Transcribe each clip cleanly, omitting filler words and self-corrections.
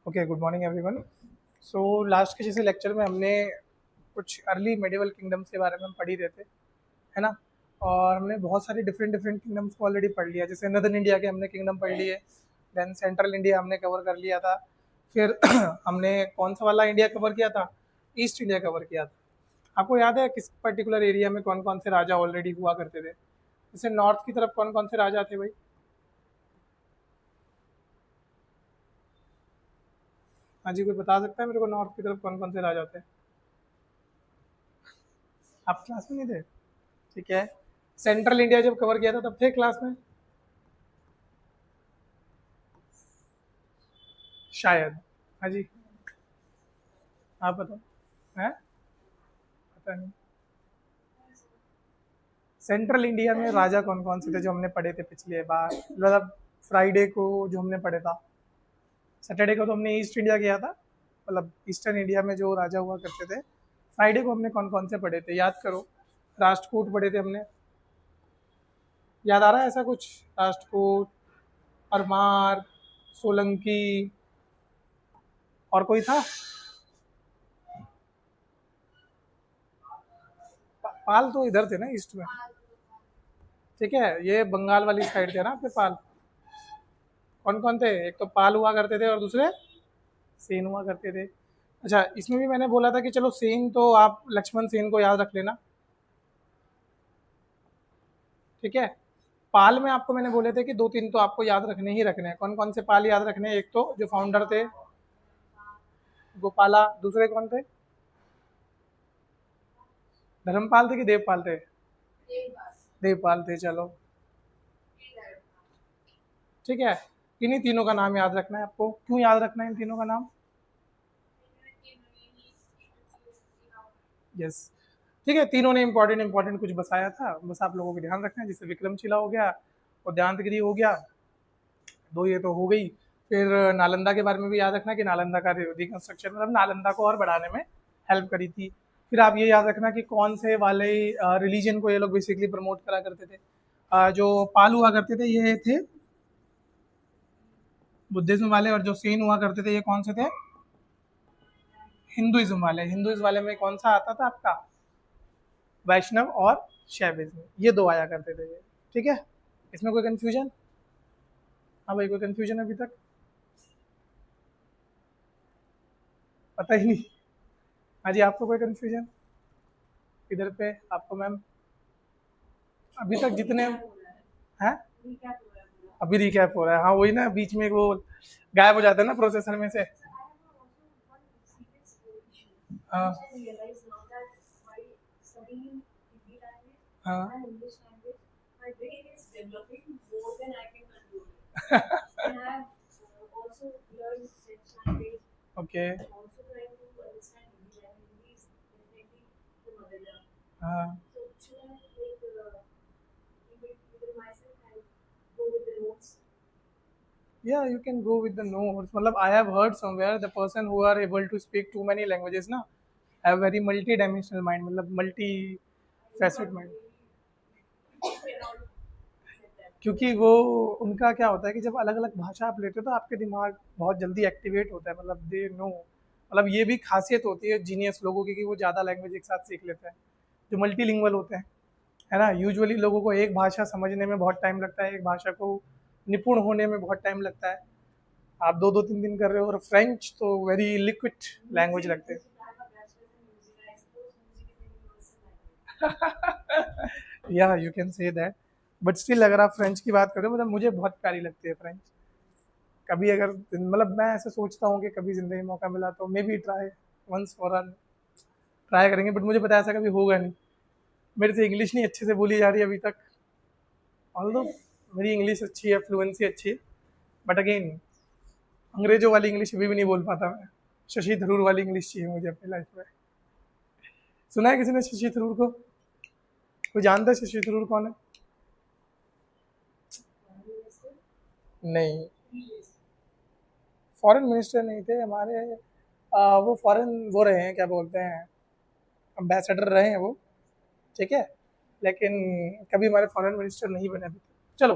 Okay, good morning everyone. So last के जैसे lecture में हमने कुछ अर्ली मेडिवल किंगडम्स के बारे में हम पढ़ ही रहे थे, है ना। और हमने बहुत सारे डिफरेंट डिफरेंट किंगडम्स को ऑलरेडी पढ़ लिया। जैसे नदर्न इंडिया के हमने किंगडम पढ़ लिए, देन सेंट्रल इंडिया हमने कवर कर लिया था। फिर हमने कौन सा वाला इंडिया कवर किया था? ईस्ट इंडिया कवर किया था। आपको याद है किस पर्टिकुलर एरिया में कौन कौन से राजा ऑलरेडी हुआ करते थे? जैसे नॉर्थ की तरफ कौन कौन से राजा थे भाई? हाँ जी, कोई बता सकता है मेरे को नॉर्थ की तरफ कौन कौन से राजा थे? आप क्लास में नहीं थे? ठीक है। सेंट्रल इंडिया जब कवर किया था तब थे क्लास में? शायद। हाँ जी। आप बताओ। हैं? पता नहीं। सेंट्रल इंडिया में राजा कौन कौन से थे जो हमने पढ़े थे पिछले बार, मतलब फ्राइडे को जो हमने पढ़े था। सैटरडे को तो हमने ईस्ट इंडिया किया था, मतलब ईस्टर्न इंडिया में जो राजा हुआ करते थे। फ्राइडे को हमने कौन कौन से पढ़े थे याद करो। राष्ट्रकूट पढ़े थे हमने। याद आ रहा है ऐसा कुछ? राष्ट्रकूट, परमार, सोलंकी, और कोई था? पाल तो इधर थे ना, ईस्ट में। ठीक है, ये बंगाल वाली साइड थे ना आपके पाल। कौन कौन थे? एक तो पाल हुआ करते थे और दूसरे सेन हुआ करते थे। अच्छा, इसमें भी मैंने बोला था कि चलो सेन तो आप लक्ष्मण सेन को याद रख लेना। ठीक है। पाल में आपको मैंने बोले थे कि दो तीन तो आपको याद रखने ही रखने हैं। कौन कौन से पाल याद रखने हैं? एक तो जो फाउंडर थे गोपाला, दूसरे कौन थे? धर्मपाल थे कि देवपाल थे? देवपाल थे, चलो। ठीक है। इन्हीं तीनों का नाम याद रखना है आपको। क्यों याद रखना है इन तीनों का नाम? यस। ठीक है, तीनों ने इंपॉर्टेंट इंपॉर्टेंट कुछ बताया था, बस आप लोगों को ध्यान रखना है। जैसे विक्रमशिला हो गया, उद्यानगिरी हो गया, दो ये तो हो गई। फिर नालंदा के बारे में भी याद रखना कि नालंदा का रिकंस्ट्रक्शन, मतलब नालंदा को और बढ़ाने में हेल्प करी थी। फिर आप ये याद रखना कि कौन से वाले रिलीजन को ये लोग बेसिकली प्रमोट करा करते थे। जो पाल हुआ करते थे ये थे बुद्धिज्म वाले, और जो सेन हुआ करते थे ये कौन से थे? हिंदुइज्म वाले। हिंदुइज्म वाले में कौन सा आता था आपका? वैष्णव और शैविज्म, ये दो आया करते थे ये। ठीक है। इसमें कोई कंफ्यूजन? हाँ भाई, कोई कंफ्यूजन अभी तक? पता ही नहीं। हाँ जी, आपको कोई कंफ्यूजन इधर पे? आपको मैम अभी तक जितने हैं? अभी रिकैप हो रहा है, हाँ वही ना, बीच में वो गायब हो जाता है ना प्रोसेसर में से। हाँ हाँ। ओके। हाँ। Yeah, you can go with the notes. मतलब I have heard somewhere the person who are able to speak too many languages ना have very multi-dimensional mind, मतलब multi facet mind। क्योंकि वो उनका क्या होता है कि जब अलग अलग भाषा आप लेते हो तो आपके दिमाग बहुत जल्दी एक्टिवेट होता है, मतलब दे नो, मतलब ये भी खासियत होती है जीनियस लोगों की कि वो ज़्यादा लैंग्वेज एक साथ सीख लेते हैं, जो मल्टीलिंगुअल होते हैं, है ना। यूजुअली लोगों को एक भाषा समझने में बहुत टाइम लगता है, एक भाषा को निपुण होने में बहुत टाइम लगता है। आप दो दो तीन दिन कर रहे हो, और फ्रेंच तो वेरी लिक्विड लैंग्वेज लगते हैं। या you can say that. But still अगर आप फ्रेंच की बात करो, मतलब मुझे बहुत प्यारी लगती है फ्रेंच। कभी अगर मतलब मैं ऐसे सोचता हूँ कि कभी ज़िंदगी में मौका मिला तो maybe try once for an try करेंगे, बट मुझे पता है ऐसा कभी होगा नहीं। मेरे से इंग्लिश नहीं अच्छे से बोली जा रही है अभी तक, ऑल्दो मेरी इंग्लिश अच्छी है, फ्लुएंसी अच्छी है, बट अगेन अंग्रेजों वाली इंग्लिश अभी भी नहीं बोल पाता मैं। शशि थरूर वाली इंग्लिश चाहिए मुझे अपनी लाइफ में। सुना है किसी ने शशि थरूर को? कोई जानता है शशि थरूर कौन है? नहीं, फॉरेन मिनिस्टर नहीं थे हमारे। वो फॉरेन वो रहे हैं, क्या बोलते हैं, एम्बेसडर रहे हैं वो। ठीक है। लेकिन कभी हमारे फॉरेन मिनिस्टर नहीं बने अभी तक। चलो,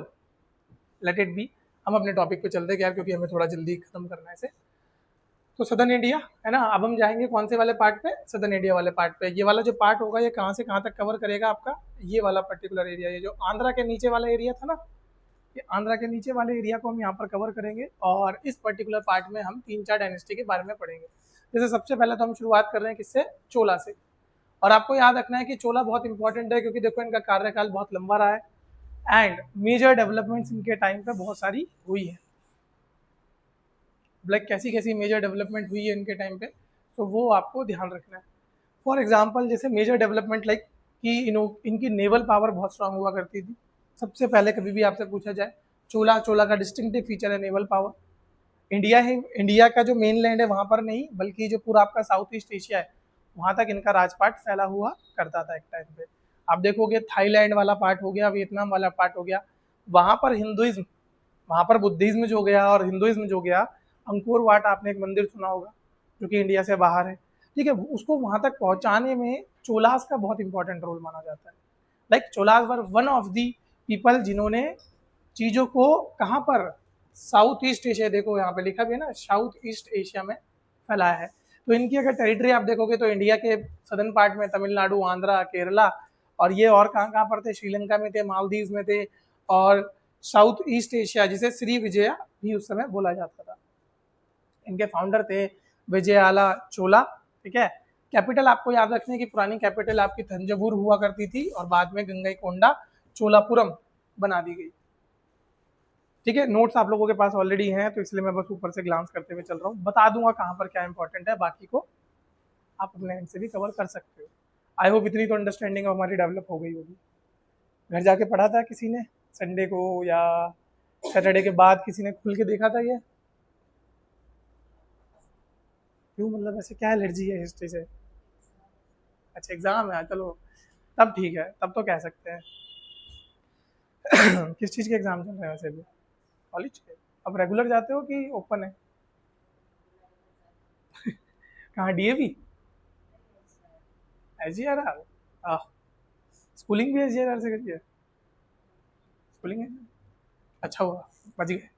लेट इट बी। हम अपने टॉपिक पे चलते हैं यार, क्योंकि हमें थोड़ा जल्दी खत्म करना है इसे। तो सदर्न इंडिया है ना। अब हम जाएंगे कौन से वाले पार्ट पे, सदर्न इंडिया वाले पार्ट पे। ये वाला जो पार्ट होगा ये कहाँ से कहाँ तक कवर करेगा आपका, ये वाला पर्टिकुलर एरिया, ये जो आंध्रा के नीचे वाला एरिया था ना, ये आंध्रा के नीचे वाले एरिया को हम यहाँ पर कवर करेंगे। और इस पर्टिकुलर पार्ट में हम 3-4 डायनेस्टी के बारे में पढ़ेंगे। जैसे सबसे पहले तो हम शुरुआत कर रहे हैं किससे, चोला से। और आपको याद रखना है कि चोला बहुत इंपॉर्टेंट है, क्योंकि देखो इनका कार्यकाल बहुत लंबा रहा है एंड मेजर डेवलपमेंट्स इनके टाइम पे बहुत सारी हुई है। लाइक कैसी कैसी मेजर डेवलपमेंट हुई है इनके टाइम पे, तो वो आपको ध्यान रखना है। फॉर एग्जाम्पल जैसे मेजर डेवलपमेंट लाइक कि इनकी नेवल पावर बहुत स्ट्रांग हुआ करती थी। सबसे पहले कभी भी आपसे पूछा जाए, चोला का डिस्टिंक्टिव फीचर है नेवल पावर। इंडिया का जो मेन लैंड है वहाँ पर नहीं, बल्कि जो पूरा आपका साउथ ईस्ट एशिया है वहाँ तक इनका राजपाट फैला हुआ करता था एक टाइम पे। आप देखोगे थाईलैंड वाला पार्ट हो गया, वियतनाम वाला पार्ट हो गया, वहाँ पर हिंदुइज्म, वहाँ पर बुद्धिज्म जो गया और हिंदुइज्म जो गया, अंकोर वाट आपने एक मंदिर सुना होगा जो कि इंडिया से बाहर है, ठीक है, उसको वहाँ तक पहुँचाने में चोलास का बहुत इंपॉर्टेंट रोल माना जाता है। Like Cholas were one of the people जिन्होंने चीज़ों को कहाँ पर, साउथ ईस्ट एशिया, देखो यहाँ पे लिखा भी है ना, साउथ ईस्ट एशिया में फैलाया है। तो इनकी अगर टेरिटरी आप देखोगे तो इंडिया के सदर्न पार्ट में तमिलनाडु, आंध्रा, केरला, और ये और कहाँ कहाँ पर थे, श्रीलंका में थे, मालदीव में थे, और साउथ ईस्ट एशिया जिसे श्री विजया भी उस समय बोला जाता था। इनके फाउंडर थे विजयाला चोला, ठीक है। कैपिटल आपको याद रखने की, पुरानी कैपिटल आपकी थंजावुर हुआ करती थी और बाद में गंगईकोंडा चोलापुरम बना दी गई, ठीक है। नोट्स आप लोगों के पास ऑलरेडी हैं तो इसलिए मैं बस ऊपर से ग्लांस करते हुए चल रहा हूँ, बता दूंगा कहाँ पर क्या इंपॉर्टेंट है, बाकी को आप अपने एंड से भी कवर कर सकते हो। आई होप इतनी तो अंडरस्टैंडिंग हमारी डेवलप हो गई होगी। घर जाके पढ़ा था किसी ने संडे को या सैटरडे के बाद किसी ने खुल के देखा था ये? क्यों, मतलब ऐसे क्या एलर्जी है हिस्ट्री से? अच्छा एग्जाम है, चलो तब ठीक है, तब तो कह सकते हैं। किस चीज़ के एग्जाम चल रहे हैं वैसे भी, कॉलेज के? अब रेगुलर जाते हो कि ओपन है? कहाँ, डीएवी? एजीआरआर? स्कूलिंग भी एजीआरआर से करिए? स्कूलिंग है, अच्छा हुआ बच गए,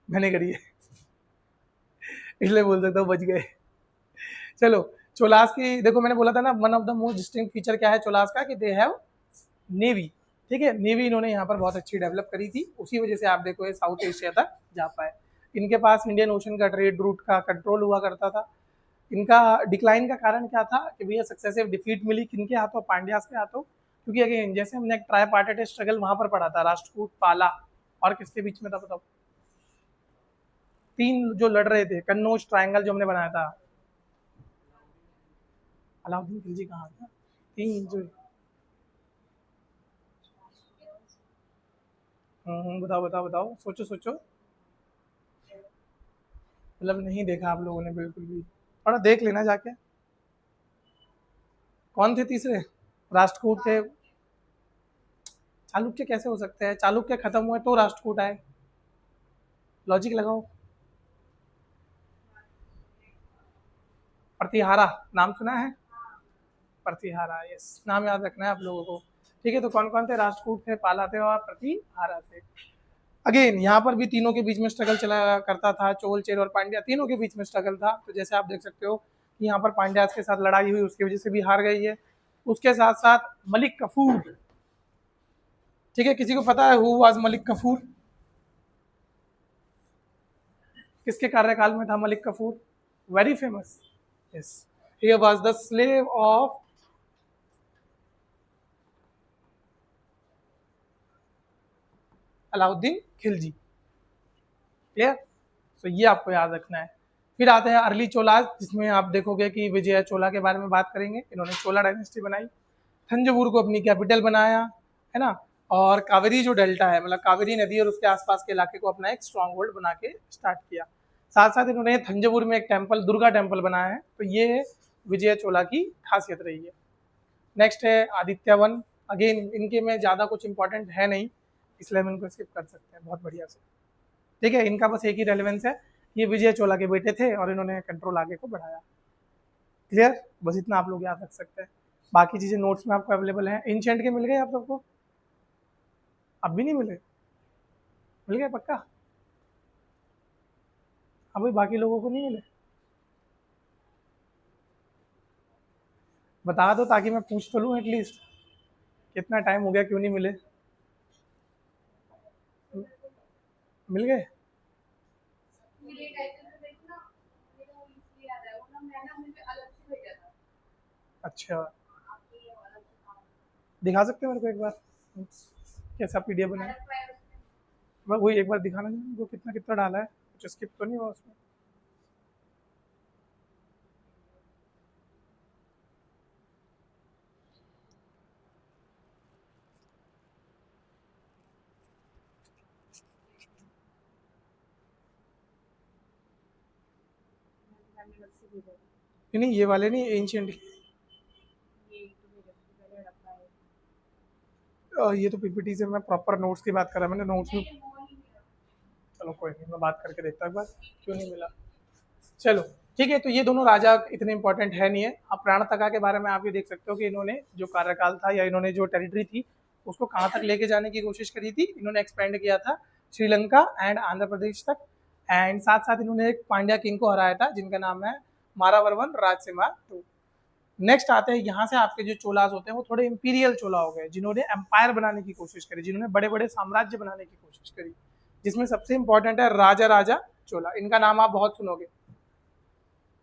मैंने करी है इसलिए बोल सकता हूँ बच गए। चलो, चोलास की देखो, मैंने बोला था ना one of the most distinct feature क्या है चोलास का, कि दे हैव नेवी, ठीक है। नेवी इन्होंने यहाँ पर बहुत अच्छी डेवलप करी थी, उसी वजह से आप देखो ये साउथ एशिया तक जा पाए। इनके पास इंडियन ओशन का ट्रेड रूट का कंट्रोल हुआ करता था। इनका डिक्लाइन का कारण क्या था कि भैया सक्सेसिव डिफीट मिली किनके हाथों, पांड्यास के हाथों। क्योंकि अगेन जैसे हमने एक ट्राई पार्टेड स्ट्रगल वहां पर पढ़ा था, राष्ट्रकूट, पाला और किसके बीच में था बताओ? तीन जो लड़ रहे थे, कन्नौज ट्रायंगल जो हमने बनाया था। अलाउद्दीन खिलजी कहाँ था? तीन जो, बताओ बताओ बताओ, सोचो सोचो। मतलब नहीं देखा आप लोगों ने बिल्कुल भी, थोड़ा देख लेना जाके। कौन थे तीसरे? राष्ट्रकूट थे। चालुक्य कैसे हो सकते हैं, चालुक्य खत्म हुए तो राष्ट्रकूट आए, लॉजिक लगाओ। प्रतिहारा नाम सुना है? प्रतिहारा, यस, नाम याद रखना है आप लोगों को, ठीक है। तो कौन कौन थे? राष्ट्रकूट थे, पाला थे और प्रतिहारा थे। अगेन यहाँ पर भी तीनों के बीच में स्ट्रगल चला करता था, चोल, चेर और पांड्या तीनों के बीच में स्ट्रगल था। तो जैसे आप देख सकते हो कि यहाँ पर पांड्यास के साथ लड़ाई हुई, उसकी वजह से भी हार गई है। उसके साथ साथ मलिक कफूर, ठीक है। किसी को पता है हु वाज मलिक कफूर? किसके कार्यकाल में था Malik Kafur? Very famous, yes, he was the slave of Alauddin Khilji, clear. तो ये आपको याद रखना है। फिर आते हैं अर्ली चोलास, जिसमें आप देखोगे कि विजय चोला के बारे में बात करेंगे। इन्होंने चोला डायनेस्टी बनाई, थंजवुर को अपनी कैपिटल बनाया, है ना। और कावेरी जो डेल्टा है, मतलब कावेरी नदी और उसके आसपास के इलाके को अपना एक स्ट्रॉन्ग होल्ड बना के स्टार्ट किया। साथ साथ इन्होंने थंजवुर में एक टेम्पल, दुर्गा टेम्पल बनाया है। तो ये विजय चोला की खासियत रही है। नेक्स्ट है आदित्य वन। अगेन इनके में ज़्यादा कुछ इंपॉर्टेंट है नहीं, इसलिए हम इनको स्किप कर सकते हैं बहुत बढ़िया से, ठीक है। इनका बस एक ही रेलेवेंस है, ये विजय चोला के बेटे थे और इन्होंने कंट्रोल आगे को बढ़ाया, क्लियर। बस इतना आप लोग याद रख सकते हैं, बाकी चीज़ें नोट्स में आपको अवेलेबल हैं। एंशिएंट के मिल गए आप सबको? अब भी नहीं मिले? मिल गए पक्का? हाँ भाई, बाकी लोगों को नहीं मिले? बता दो ताकि मैं पूछ तो लूँ एटलीस्ट, कितना टाइम हो गया क्यों नहीं मिले। मिल गए? अच्छा, दिखा सकते हो मेरे को एक बार कैसा पीडीएफ बनाया? मैं वही एक बार दिखाना चाहिए वो कितना कितना डाला है, कुछ स्किप तो नहीं हुआ उसमें? नहीं नहीं, ये वाले नहीं, एंशियंट। ये तो पीपीटी से मैं प्रॉपर नोट्स की बात कर रहा, मैंने नोट्स में। चलो कोई नहीं, मैं बात करके देखता हूँ एक बार क्यों नहीं मिला। चलो ठीक है, तो ये दोनों राजा इतने इंपॉर्टेंट है नहीं है। आप प्राणतका के बारे में आप ये देख सकते हो कि इन्होंने जो कार्यकाल था या इन्होंने जो टेरिटरी थी उसको कहाँ तक लेके जाने की कोशिश करी थी। इन्होंने एक्सपेंड किया था श्रीलंका एंड आंध्र प्रदेश तक, एंड साथ साथ इन्होंने एक पांड्या किंग को हराया था जिनका नाम है मारावर्मन राजसिम्हा टू। नेक्स्ट आते हैं, यहाँ से आपके जो चोलास होते हैं वो थोड़े इंपीरियल चोला हो गए, जिन्होंने एम्पायर बनाने की कोशिश करी, जिन्होंने बड़े बड़े साम्राज्य बनाने की कोशिश करी, जिसमें सबसे इंपॉर्टेंट है राजा राजा चोला। इनका नाम आप बहुत सुनोगे,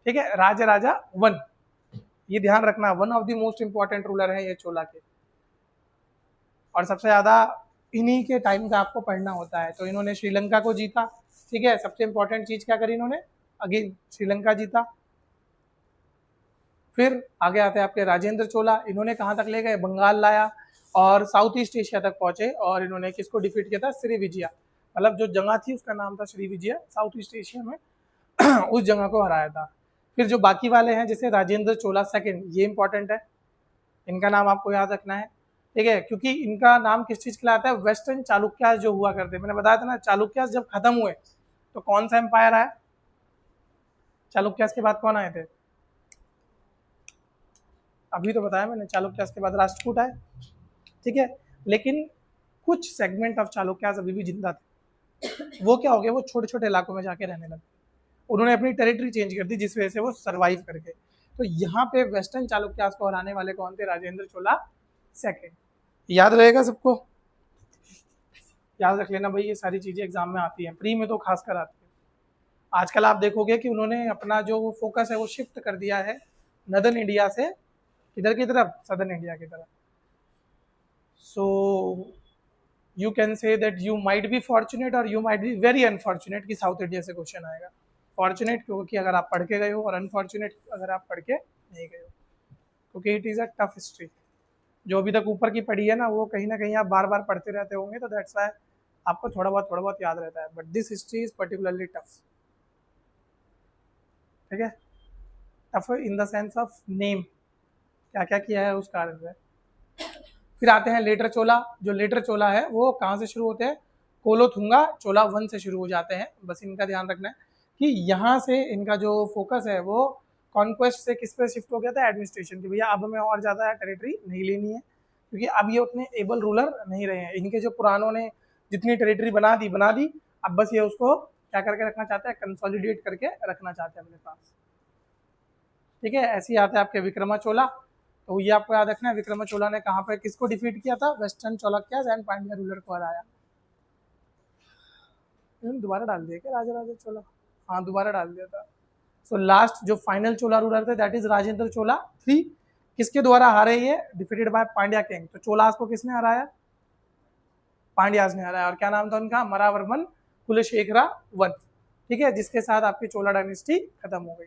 ठीक है, राजा राजा वन, ये ध्यान रखना, one of the most important ruler है ये चोला के, और सबसे ज्यादा इन्हीं के टाइम का आपको पढ़ना होता है। तो इन्होंने श्रीलंका को जीता, ठीक है, सबसे इंपॉर्टेंट चीज क्या करी इन्होंने, अगेन श्रीलंका जीता। फिर आगे आते हैं आपके राजेंद्र चोला, इन्होंने कहाँ तक ले गए, बंगाल लाया और साउथ ईस्ट एशिया तक पहुंचे, और इन्होंने किसको डिफीट किया था, श्री विजया, मतलब जो जगह थी उसका नाम था Shri Vijaya, south east Asia में उस जगह को हराया था। फिर जो बाकी वाले हैं जैसे राजेंद्र चोला सेकंड, ये इंपॉर्टेंट है, इनका नाम आपको याद रखना है, ठीक है, क्योंकि इनका नाम किस चीज के लिए आता है, वेस्टर्न चालुक्यास जो हुआ करते, मैंने बताया था ना, चालुक्यास जब खत्म हुए तो कौन सा एम्पायर आया, चालुक्यास के बाद कौन आए थे, अभी तो बताया मैंने, चालुक्यास के बाद राष्ट्रकूट आए, ठीक है, लेकिन कुछ सेगमेंट ऑफ चालुक्यास अभी भी जिंदा थे, वो क्या हो गया, वो छोटे छोटे इलाकों में जाके रहने लगे, उन्होंने अपनी टेरिटरी चेंज कर दी जिस वजह से वो सरवाइव करके। तो यहाँ पे वेस्टर्न चालुक्यास को हराने वाले कौन थे, राजेंद्र चोला सेकंड। याद रहेगा सबको, याद रख लेना भाई, ये सारी चीजें एग्जाम में आती हैं, प्री में तो खास कर आती है। आजकल आप देखोगे कि उन्होंने अपना जो फोकस है वो शिफ्ट कर दिया है नदर्न इंडिया से किधर की तरफ, सदर्न इंडिया की तरफ। So you can say that you might be fortunate और you might be very unfortunate कि साउथ इंडिया से क्वेश्चन आएगा। फॉर्चुनेट क्योंकि अगर आप पढ़ के गए हो, और अनफॉर्चुनेट अगर आप पढ़ के नहीं गए हो, क्योंकि it is a tough history. जो अभी तक ऊपर की पढ़ी है ना वो कहीं ना कहीं आप बार बार पढ़ते रहते होंगे, तो दैट्स वाई आपको थोड़ा बहुत याद रहता है, but this history is particularly tough, ठीक है, tough in the sense of name, क्या क्या किया है उस कारण से। फिर आते हैं लेटर चोला, जो लेटर चोला है वो कहाँ से शुरू होते हैं, कोलोथुंगा चोला वन से शुरू हो जाते हैं, बस इनका ध्यान रखना है कि यहाँ से इनका जो फोकस है वो कॉन्क्वेस्ट से किस पे शिफ्ट हो गया था, एडमिनिस्ट्रेशन की, भैया अब हमें और ज़्यादा टेरिटरी नहीं लेनी है, क्योंकि अब ये उतने एबल रूलर नहीं रहे हैं, इनके जो पुरानों ने जितनी टेरिटरी बना दी, अब बस ये उसको क्या करके रखना चाहते हैं, कंसोलिडेट करके रखना चाहते हैं अपने पास, ठीक है। ऐसे ही आता है आपके विक्रमा चोला, तो ये आपको याद रखना है, विक्रम चोला ने कहाँ पे किसको डिफीट किया था, western Chalukyas and Pandya ruler को हराया। दोबारा डाल दिया क्या राजा राजा चोला, हाँ दोबारा डाल दिया था। सो लास्ट जो फाइनल चोला रूलर थे that is Rajendra Chola three, किसके द्वारा हारे ये, डिफीटेड बाय पांड्या किंग। तो चोलास को किसने हराया, पांड्यास ने हराया, और क्या नाम था उनका, मरावर्मन कुलशेखरा वन, ठीक है, जिसके साथ आपकी चोला डायनेस्टी खत्म हो गई।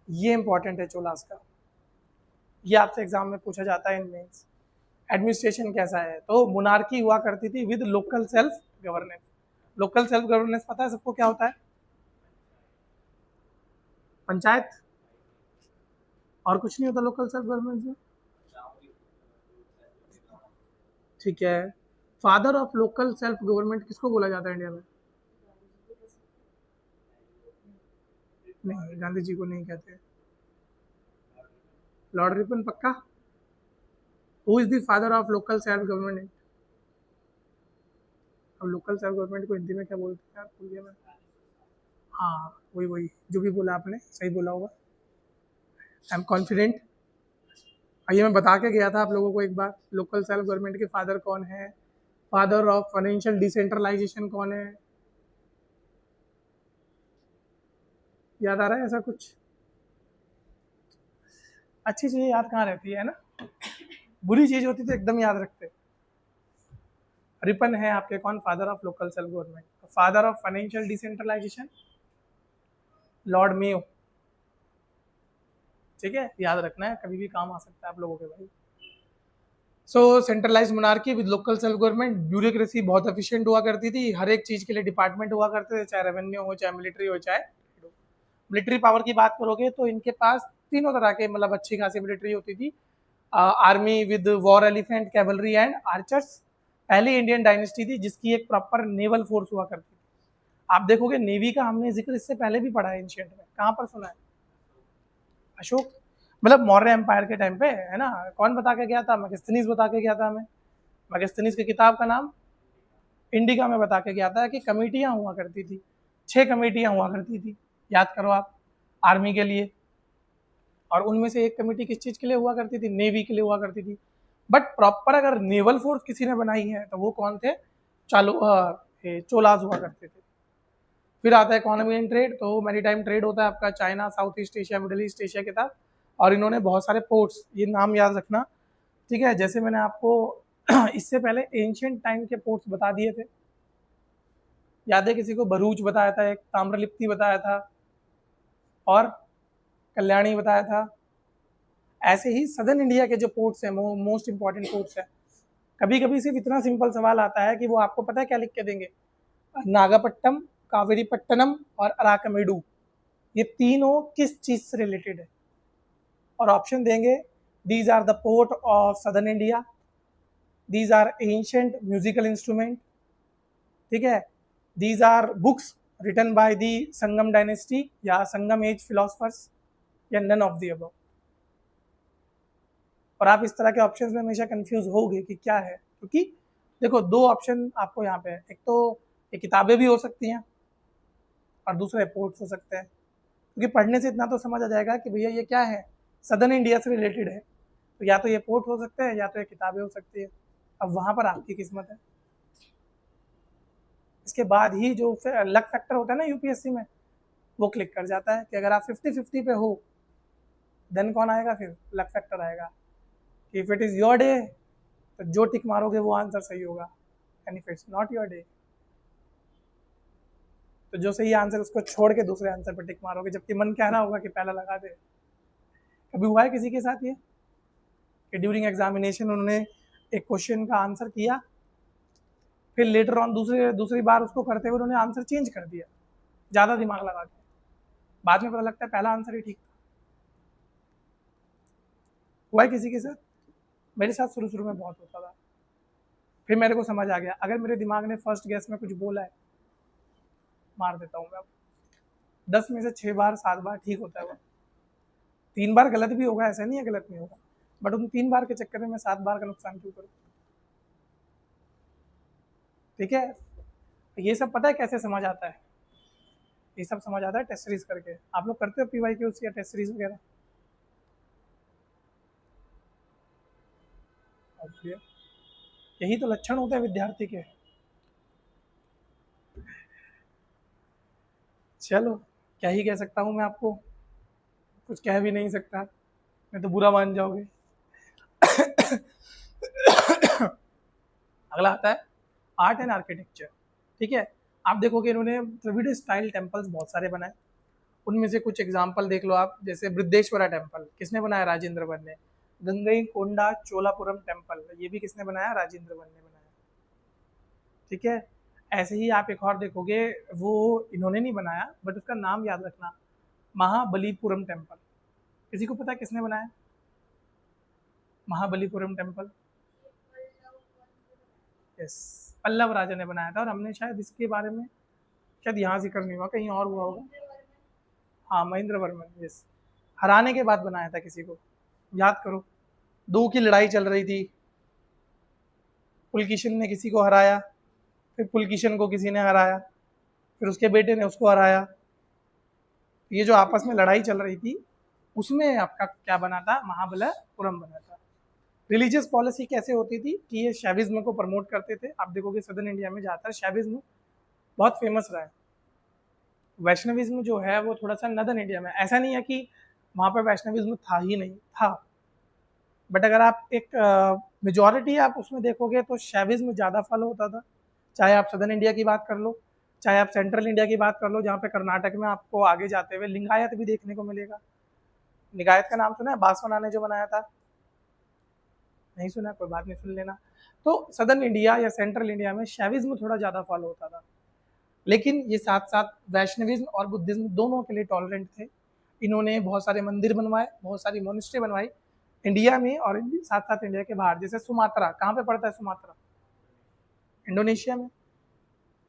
ये इंपॉर्टेंट है चोलास का, ये आपसे एग्जाम में पूछा जाता है इन मेंस। एडमिनिस्ट्रेशन कैसा है, तो मोनार्की हुआ करती थी with local self governance. Local self governance पता है सबको क्या होता है, पंचायत, और कुछ नहीं होता लोकल सेल्फ गवर्नेंस में, ठीक है। Father of local self government किसको बोला जाता है इंडिया में, नहीं गांधी जी को नहीं कहते, लॉर्ड रिपन पक्का। Who is the father of local self government, अब लोकल सेल्फ गवर्नमेंट को हिंदी में क्या बोलते हैं यार, भूल गया मैं, हाँ वही वही जो भी बोला आपने सही बोला होगा। I am confident. ये मैं बता के गया था आप लोगों को एक बार, लोकल सेल्फ गवर्नमेंट के फादर कौन है, फादर ऑफ फाइनेंशियल डिसेंट्रलाइजेशन कौन है, याद आ रहा है ऐसा कुछ? अच्छी चीज़ें याद कहाँ रहती है ना, बुरी चीज़ होती तो एकदम याद रखते। रिपन है आपके कौन, father of local self government. Father of financial decentralisation lord Mayo. ठीक है, याद रखना है, कभी भी काम आ सकता है आप लोगों के भाई। So centralise monarchy with local self government. Bureaucracy बहुत एफिशिएंट हुआ करती थी, हर एक चीज़ के लिए डिपार्टमेंट हुआ करते थे, चाहे रेवेन्यू हो, चाहे मिलिट्री हो, चाहे मिलिट्री पावर की बात करोगे तो इनके पास तीनों तरह के मतलब अच्छी खासी मिलिट्री होती थी। Army with war elephant, cavalry and archers. पहली इंडियन डायनेस्टी थी जिसकी एक प्रॉपर नेवल फोर्स हुआ करती थी। आप देखोगे नेवी का हमने जिक्र इससे पहले भी पढ़ा है एंशियंट में, कहाँ पर सुना है? अशोक, मतलब मौर्य एम्पायर के टाइम पे, है ना? कौन बता के गया था? मैगस्थनीज बता के गया था हमें। मैगस्थनीज की किताब का नाम इंडिका में बता के गया था कि कमेटियां हुआ करती थी, 6 कमेटियां हुआ करती थी, याद करो आप, आर्मी के लिए। और उनमें से एक कमेटी किस चीज़ के लिए हुआ करती थी? नेवी के लिए हुआ करती थी। बट प्रॉपर अगर नेवल फोर्स किसी ने बनाई है तो वो कौन थे? चोलाज हुआ करते थे। फिर आता है इकोनॉमी एंड ट्रेड, तो मैरीटाइम ट्रेड होता है आपका China, south east Asia, middle east Asia के साथ। और इन्होंने बहुत सारे पोर्ट्स, ये नाम याद रखना, ठीक है? जैसे मैंने आपको इससे पहले एंशियंट टाइम के पोर्ट्स बता दिए थे, याद है किसी को? भरूच बताया था, एक ताम्रलिप्ति बताया था, और कल्याणी बताया था। ऐसे ही सदर्न इंडिया के जो पोर्ट्स हैं, मोस्ट इंपॉर्टेंट पोर्ट्स हैं। कभी कभी सिर्फ इतना सिंपल सवाल आता है कि वो आपको पता है क्या लिख के देंगे? नागापट्टनम, कावेरीपट्टनम और अराकमेडू, ये तीनों किस चीज से रिलेटेड है? और ऑप्शन देंगे, these are the port of southern India, these are ancient musical instrument, ठीक है, these are books written by the Sangam dynasty या संगम एज फिलोसफर्स, या नन ऑफ दी अबव। और आप इस तरह के ऑप्शंस में हमेशा कंफ्यूज होगे कि क्या है, क्योंकि देखो दो ऑप्शन आपको यहाँ पे है, एक तो ये किताबें भी हो सकती हैं और दूसरा रिपोर्ट्स हो सकते हैं। क्योंकि पढ़ने से इतना तो समझ आ जाएगा कि भैया ये क्या है, सदर्न इंडिया से रिलेटेड है, तो या तो ये पोर्ट हो सकते हैं या तो ये किताबें हो सकती है। अब वहाँ पर आपकी किस्मत है। इसके बाद ही जो लक फैक्टर होता है ना यूपीएससी में, वो क्लिक कर जाता है कि अगर आप 50-50 पे हो, देन कौन आएगा? फिर लक फैक्टर आएगा। If it is your day तो जो टिक मारोगे वो आंसर सही होगा, and if it's not your day तो जो सही आंसर उसको छोड़ के दूसरे आंसर पर टिक मारोगे, जबकि मन कह रहा होगा कि पहला लगा दे। कभी हुआ है किसी के साथ ये कि ड्यूरिंग एग्जामिनेशन उन्होंने एक क्वेश्चन का आंसर किया, फिर लेटर ऑन दूसरी बार उसको करते हुए उन्होंने आंसर चेंज कर दिया, ज़्यादा दिमाग लगा के, बाद में पता लगता है पहला आंसर ही ठीक था? हुआ है किसी के साथ? मेरे साथ शुरू शुरू में बहुत होता था, फिर मेरे को समझ आ गया अगर मेरे दिमाग ने फर्स्ट गैस में कुछ बोला है, मार देता हूँ मैं। अब 10 में से 6 बार 7 बार ठीक होता है वो, 3 बार गलत भी होगा, ऐसा नहीं है गलत नहीं होगा, बट उन 3 बार के चक्कर में मैं 7 बार का नुकसान क्यों करूँ? ठीक है, ये सब पता है कैसे समझ आता है? ये सब समझ आता है टेस्ट सीरीज करके। आप लोग करते हो PYQs या टेस्ट सीरीज वगैरह? यही तो लक्षण होते हैं विद्यार्थी के। चलो, क्या ही कह सकता हूँ मैं आपको, कुछ कह भी नहीं सकता, मैं तो बुरा मान जाओगे। अगला आता है आर्ट एंड आर्किटेक्चर। ठीक है, आप देखोगे इन्होंने द्रविड़ स्टाइल टेम्पल्स बहुत सारे बनाए, उनमें से कुछ एग्जाम्पल देख लो आप, जैसे बृद्धेश्वरा टेम्पल किसने बनाया? राजेंद्र वन ने। गंगई कोंडा चोलापुरम टेम्पल, ये भी किसने बनाया? राजेंद्र वन ने बनाया। ठीक है, ऐसे ही आप एक और देखोगे, वो इन्होंने नहीं बनाया बट उसका नाम याद रखना, महाबलीपुरम टेम्पल। किसी को पता है किसने बनाया महाबलीपुरम टेम्पल? यस, पल्लव राजा ने बनाया था, और हमने शायद इसके बारे में शायद यहाँ जिक्र नहीं हुआ, कहीं और हुआ होगा। हाँ, महेंद्र वर्मन, यस। हराने के बाद बनाया था किसी को, याद करो, दो की लड़ाई चल रही थी, पुलकिशन ने किसी को हराया, फिर पुलकिशन को किसी ने हराया, फिर उसके बेटे ने उसको हराया, ये जो आपस में लड़ाई चल रही थी उसमें आपका क्या बना था, महाबलीपुरम बना था। रिलीजियस पॉलिसी कैसे होती थी कि ये शैविज्म को प्रमोट करते थे। आप देखोगे सदर्न इंडिया में ज़्यादातर शैविज्म बहुत फेमस रहा है। वैष्णविज्म जो है वो थोड़ा सा नदर्न इंडिया में, ऐसा नहीं है कि वहाँ पर वैष्णविज्म था ही नहीं, था, बट अगर आप एक मेजॉरिटी आप उसमें देखोगे तो शैविज्म ज़्यादा फॉलो होता था। चाहे आप सदर्न इंडिया की बात कर लो, चाहे आप सेंट्रल इंडिया की बात कर लो, जहाँ पे कर्नाटक में आपको आगे जाते हुए लिंगायत भी देखने को मिलेगा। लिंगायत का नाम सुना है? बासवना ने जो बनाया था, नहीं सुना? कोई बात नहीं, सुन लेना। तो सदर्न इंडिया या सेंट्रल इंडिया में शैविज्म थोड़ा ज़्यादा फॉलो होता था, लेकिन ये साथ साथ वैष्णविज्म और बुद्धिज्म दोनों के लिए टॉलरेंट थे। इन्होंने बहुत सारे मंदिर बनवाए, बहुत सारी मोनिस्ट्री बनवाई इंडिया में और साथ साथ इंडिया के बाहर। जैसे सुमात्रा, कहाँ पे पड़ता है सुमात्रा? इंडोनेशिया में।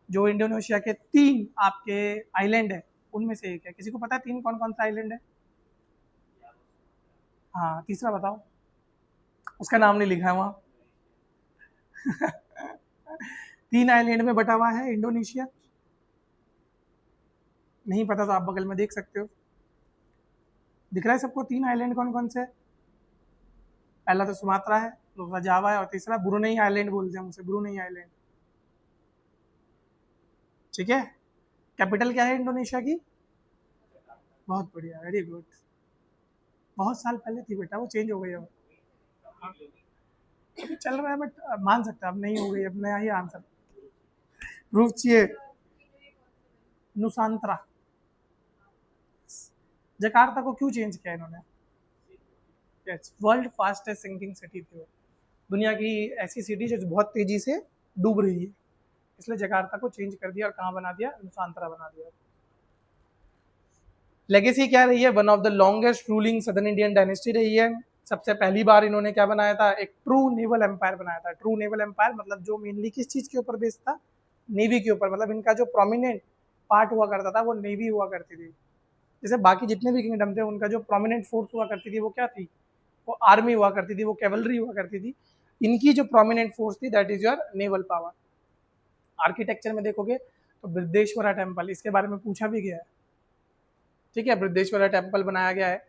जो इंडोनेशिया के 3 आपके आइलैंड है उनमें से एक है। किसी को पता है 3 कौन कौन सा आइलैंड है? हाँ, तीसरा बताओ। उसका नाम नहीं लिखा है वहाँ। 3 आइलैंड में बटा हुआ है इंडोनेशिया। नहीं पता तो आप बगल में देख सकते हो, दिख रहा है सबको 3 आइलैंड कौन कौन से है? पहला तो सुमात्रा है, दूसरा जावा है और तीसरा ब्रुनेई आइलैंड बोलते हैं उसे, ब्रुनेई आइलैंड। ठीक है। कैपिटल क्या है इंडोनेशिया की? बहुत बढ़िया, वेरी गुड। बहुत साल पहले थी बेटा, वो चेंज हो गई है। अभी चल रहा है बट मान सकता, अब नहीं हो गई, अब नया ही आंसर। प्रूफ चाहिए? नुसांत्रा। जकार्ता को क्यों चेंज किया इन्होंने? Yes, world fastest sinking city थी वो। दुनिया की ऐसी सिटी जो बहुत तेजी से डूब रही है, इसलिए जकार्ता को चेंज कर दिया और कहाँ बना दिया? नुसांतरा बना दिया। लेगेसी क्या रही है? One of the longest ruling southern Indian dynasty रही है। सबसे पहली बार इन्होंने क्या बनाया था? एक ट्रू नेवल एम्पायर बनाया था। ट्रू नेवल एम्पायर मतलब जो मेनली किस चीज के ऊपर बेस्ड था? नेवी के ऊपर। मतलब इनका जो प्रोमिनेंट पार्ट हुआ करता था वो नेवी हुआ करती थी। जैसे बाकी जितने भी किंगडम थे उनका जो प्रोमिनेंट फोर्स हुआ करती थी वो क्या थी? वो आर्मी हुआ करती थी, वो कैवलरी हुआ करती थी। इनकी जो प्रोमिनेंट फोर्स थी that is your naval power. Architecture में देखोगे तो बृहदेश्वरा टेम्पल, इसके बारे में पूछा भी गया है। ठीक है, बृहदेश्वरा टेम्पल बनाया गया है।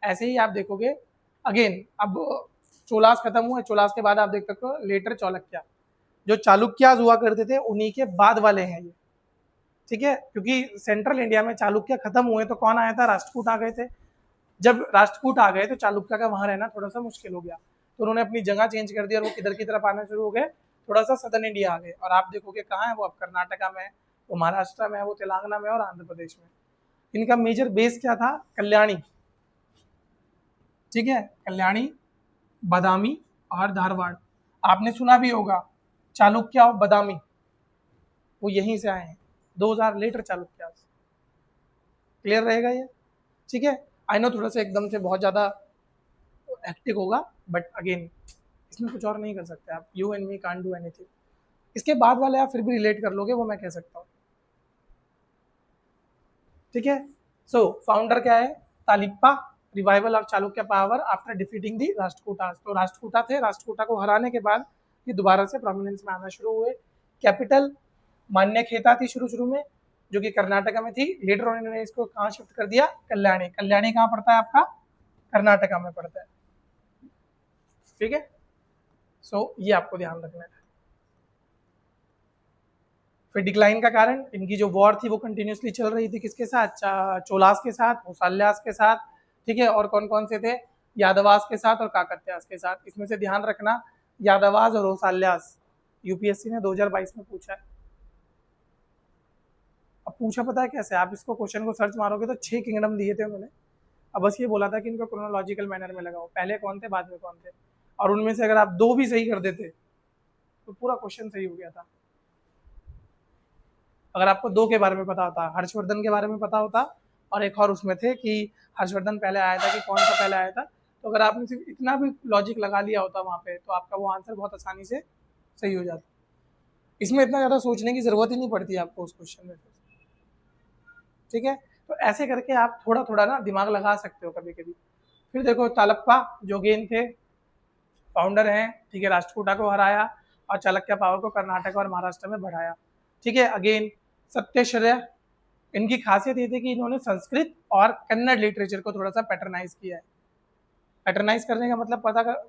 ऐसे ही आप देखोगे अगेन, अब चोलास खत्म हुए, चोलास के बाद आप देख सकते हो लेटर चालुक्य। जो चालुक्याज हुआ करते थे उन्हीं के बाद वाले हैं ये। ठीक है, क्योंकि सेंट्रल इंडिया में चालुक्य खत्म हुए तो कौन आया था? राष्ट्रकूट आ गए थे। जब राष्ट्रकूट आ गए तो चालुक्य का वहां रहना थोड़ा सा मुश्किल हो गया, तो उन्होंने अपनी जगह चेंज कर दी और वो किधर की तरफ आना शुरू हो गए? थोड़ा सा सदर्न इंडिया आ गए। और आप देखोगे कहाँ है वो? अब कर्नाटका में है, वो महाराष्ट्र में है, वो तेलंगाना में और आंध्र प्रदेश में। इनका मेजर बेस क्या था? कल्याणी। ठीक है, कल्याणी, बादामी और धारवाड़। आपने सुना भी होगा चालुक्य और बादामी, वो यहीं से आए हैं। 2000 लेटर चालुक्य। क्लियर रहेगा ये? ठीक है। आई नो थोड़ा सा एकदम से बहुत ज़्यादा एक्टिव होगा, बट अगेन इसमें कुछ और नहीं कर सकते आप। You and me can't do anything. इसके बाद वाले आप फिर भी रिलेट कर लोगे, वो मैं कह सकता हूँ। ठीक है। सो फाउंडर क्या है? Tailapa. Revival of Chalukya power after defeating the Rashtrakutas. तो राष्ट्रकूटा थे, राष्ट्रकूटा को हराने के बाद ये दोबारा से प्रोमिनेंस में आना शुरू हुए। कैपिटल मान्यखेता थी शुरू शुरू में, जो कि कर्नाटका में थी। लेटर ऑन इन्होंने इसको कहाँ शिफ्ट कर दिया? कल्याणी। कल्याणी कहाँ पड़ता है आपका? कर्नाटका में पड़ता है। ठीक है। सो ये आपको ध्यान रखना है। फिर डिक्लाइन का कारण, इनकी जो वॉर थी वो कंटिन्यूसली चल रही थी किसके साथ? चोलास के साथ, होसाल्यास के साथ। ठीक है, और कौन कौन से थे? यादवास के साथ और काकत्यास के साथ। इसमें से ध्यान रखना यादवास और होसाल्यास, यूपीएससी ने 2022 में पूछा है। अब पूछा पता है कैसे? आप इसको क्वेश्चन को सर्च मारोगे तो 6 किंगडम दिए थे उन्होंने। अब बस ये बोला था कि इनको क्रोनोलॉजिकल मैनर में लगाओ, पहले कौन थे बाद में कौन थे, और उनमें से अगर आप 2 भी सही कर देते तो पूरा क्वेश्चन सही हो गया था। अगर आपको 2 के बारे में पता होता, हर्षवर्धन के बारे में पता होता, और एक और उसमें थे कि हर्षवर्धन पहले आया था कि कौन सा पहले आया था, तो अगर आपने सिर्फ इतना भी लॉजिक लगा लिया होता वहाँ पे तो आपका वो आंसर बहुत आसानी से सही हो जाता। इसमें इतना ज़्यादा सोचने की ज़रूरत ही नहीं पड़ती आपको उस क्वेश्चन में। ठीक है, तो ऐसे करके आप थोड़ा थोड़ा ना दिमाग लगा सकते हो कभी कभी। फिर देखो तालप्पा जोगेन थे, फाउंडर हैं। ठीक है, राष्ट्रकूटा को हराया और चालुक्य पावर को कर्नाटक और महाराष्ट्र में बढ़ाया। ठीक है, अगेन सत्यश्रय इनकी खासियत ये थी कि इन्होंने संस्कृत और कन्नड़ लिटरेचर को थोड़ा सा पैटर्नाइज किया है। पैटर्नाइज करने का मतलब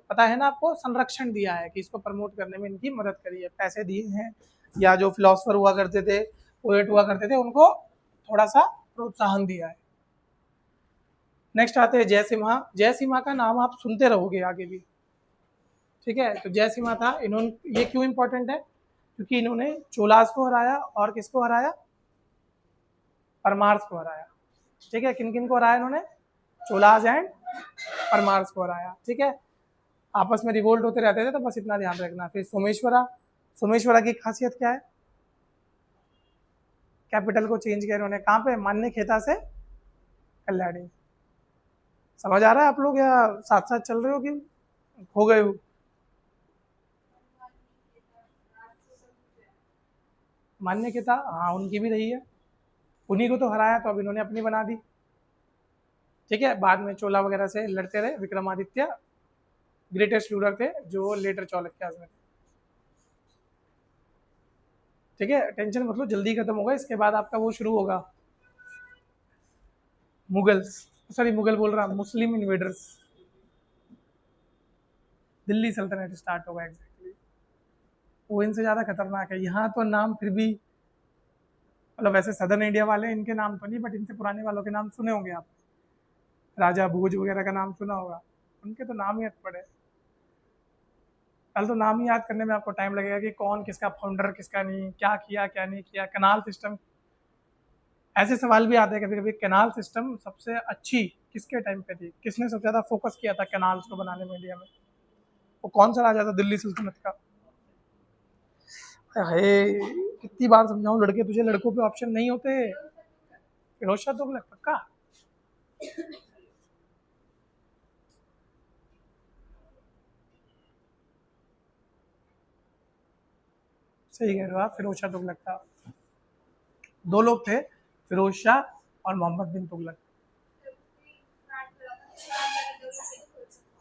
पता है ना आपको, संरक्षण दिया है कि इसको प्रमोट करने में इनकी मदद करी है, पैसे दिए हैं, या जो फिलोसफर हुआ करते थे, पोएट हुआ करते थे, उनको थोड़ा सा प्रोत्साहन दिया है। नेक्स्ट आते हैं जयसिम्हा। जयसिम्हा का नाम आप सुनते रहोगे आगे भी, ठीक है। तो जयसिम्हा था, इन्होंने, ये क्यों इंपॉर्टेंट है, क्योंकि इन्होंने चोलास को हराया और किसको हराया, परमार्स को हराया, ठीक है। किन किन को हराया इन्होंने, चोलास एंड परमार्स को हराया, ठीक है। आपस में रिवोल्ट होते रहते थे, तो बस इतना ध्यान रखना। फिर सोमेश्वरा, सोमेश्वरा की खासियत क्या है, कैपिटल को चेंज किया इन्होंने, कहाँ पे, मान्य खेता से कल्याणी। समझ आ रहा है आप लोग, या साथ साथ चल रहे हो कि हो गए हो? मान्य खेता, हाँ उनकी भी रही है, उन्हीं को तो हराया, तो अब इन्होंने अपनी बना दी, ठीक है। बाद में चोला वगैरह से लड़ते रहे। विक्रमादित्य ग्रेटेस्ट रूलर थे जो लेटर चालुक्य में थे, ठीक है। टेंशन मतलब जल्दी खत्म होगा, इसके बाद आपका वो शुरू होगा, मुगल्स, सॉरी मुगल बोल रहा, मुस्लिम इन्वेडर्स, दिल्ली सल्तनत स्टार्ट होगा एग्जैक्टली। वो इनसे ज़्यादा खतरनाक है। यहाँ तो नाम फिर भी, मतलब वैसे सदर्न इंडिया वाले इनके नाम तो नहीं, बट इनसे पुराने वालों के नाम सुने होंगे आप, राजा भोज वगैरह का नाम सुना होगा, उनके तो नाम ही अटपट है। कल तो नाम ही याद करने में आपको टाइम लगेगा कि कौन किसका फाउंडर, किसका नहीं, क्या किया क्या नहीं किया। कनाल सिस्टम, ऐसे सवाल भी आते हैं कभी कभी, कनाल सिस्टम सबसे अच्छी किसके टाइम पे थी, किसने सबसे ज़्यादा फोकस किया था कनाल्स को बनाने में इंडिया में, वो कौन सा राजा था दिल्ली सल्तनत का। है, कितनी बार समझाऊं लड़के तुझे, लड़कों पे ऑप्शन नहीं होते। फिरोज शाह तुगलक पक्का। सही कह रहे हो आप, फिरोज शाह तुगलक था। दो लोग थे, फिरोज शाह और मोहम्मद बिन तुगलक।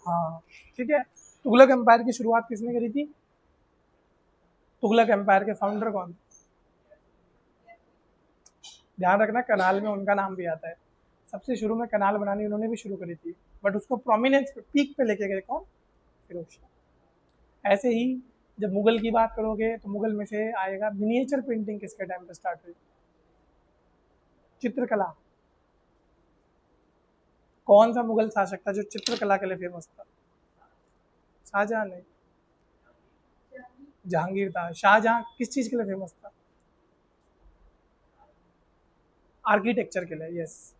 हाँ, ठीक है। तुगलक एम्पायर की शुरुआत किसने करी थी, तुगलक एम्पायर के फाउंडर कौन, ध्यान रखना कनाल में उनका नाम भी आता है। सबसे शुरू में कनाल बनानी उन्होंने भी शुरू करी थी, बट उसको प्रोमिनेंस पे, पीक पे लेके गए कौन, फिरोज शाह। ऐसे ही जब मुगल की बात करोगे तो मुगल में से आएगा मिनिएचर पेंटिंग किसके टाइम पे स्टार्ट हुई, चित्रकला। कौन सा मुगल शासक था जो चित्रकला के लिए फेमस था, शाहजहां नहीं, जहांगीर था। शाहजहां किस चीज के लिए फेमस था, आर्किटेक्चर के लिए, यस।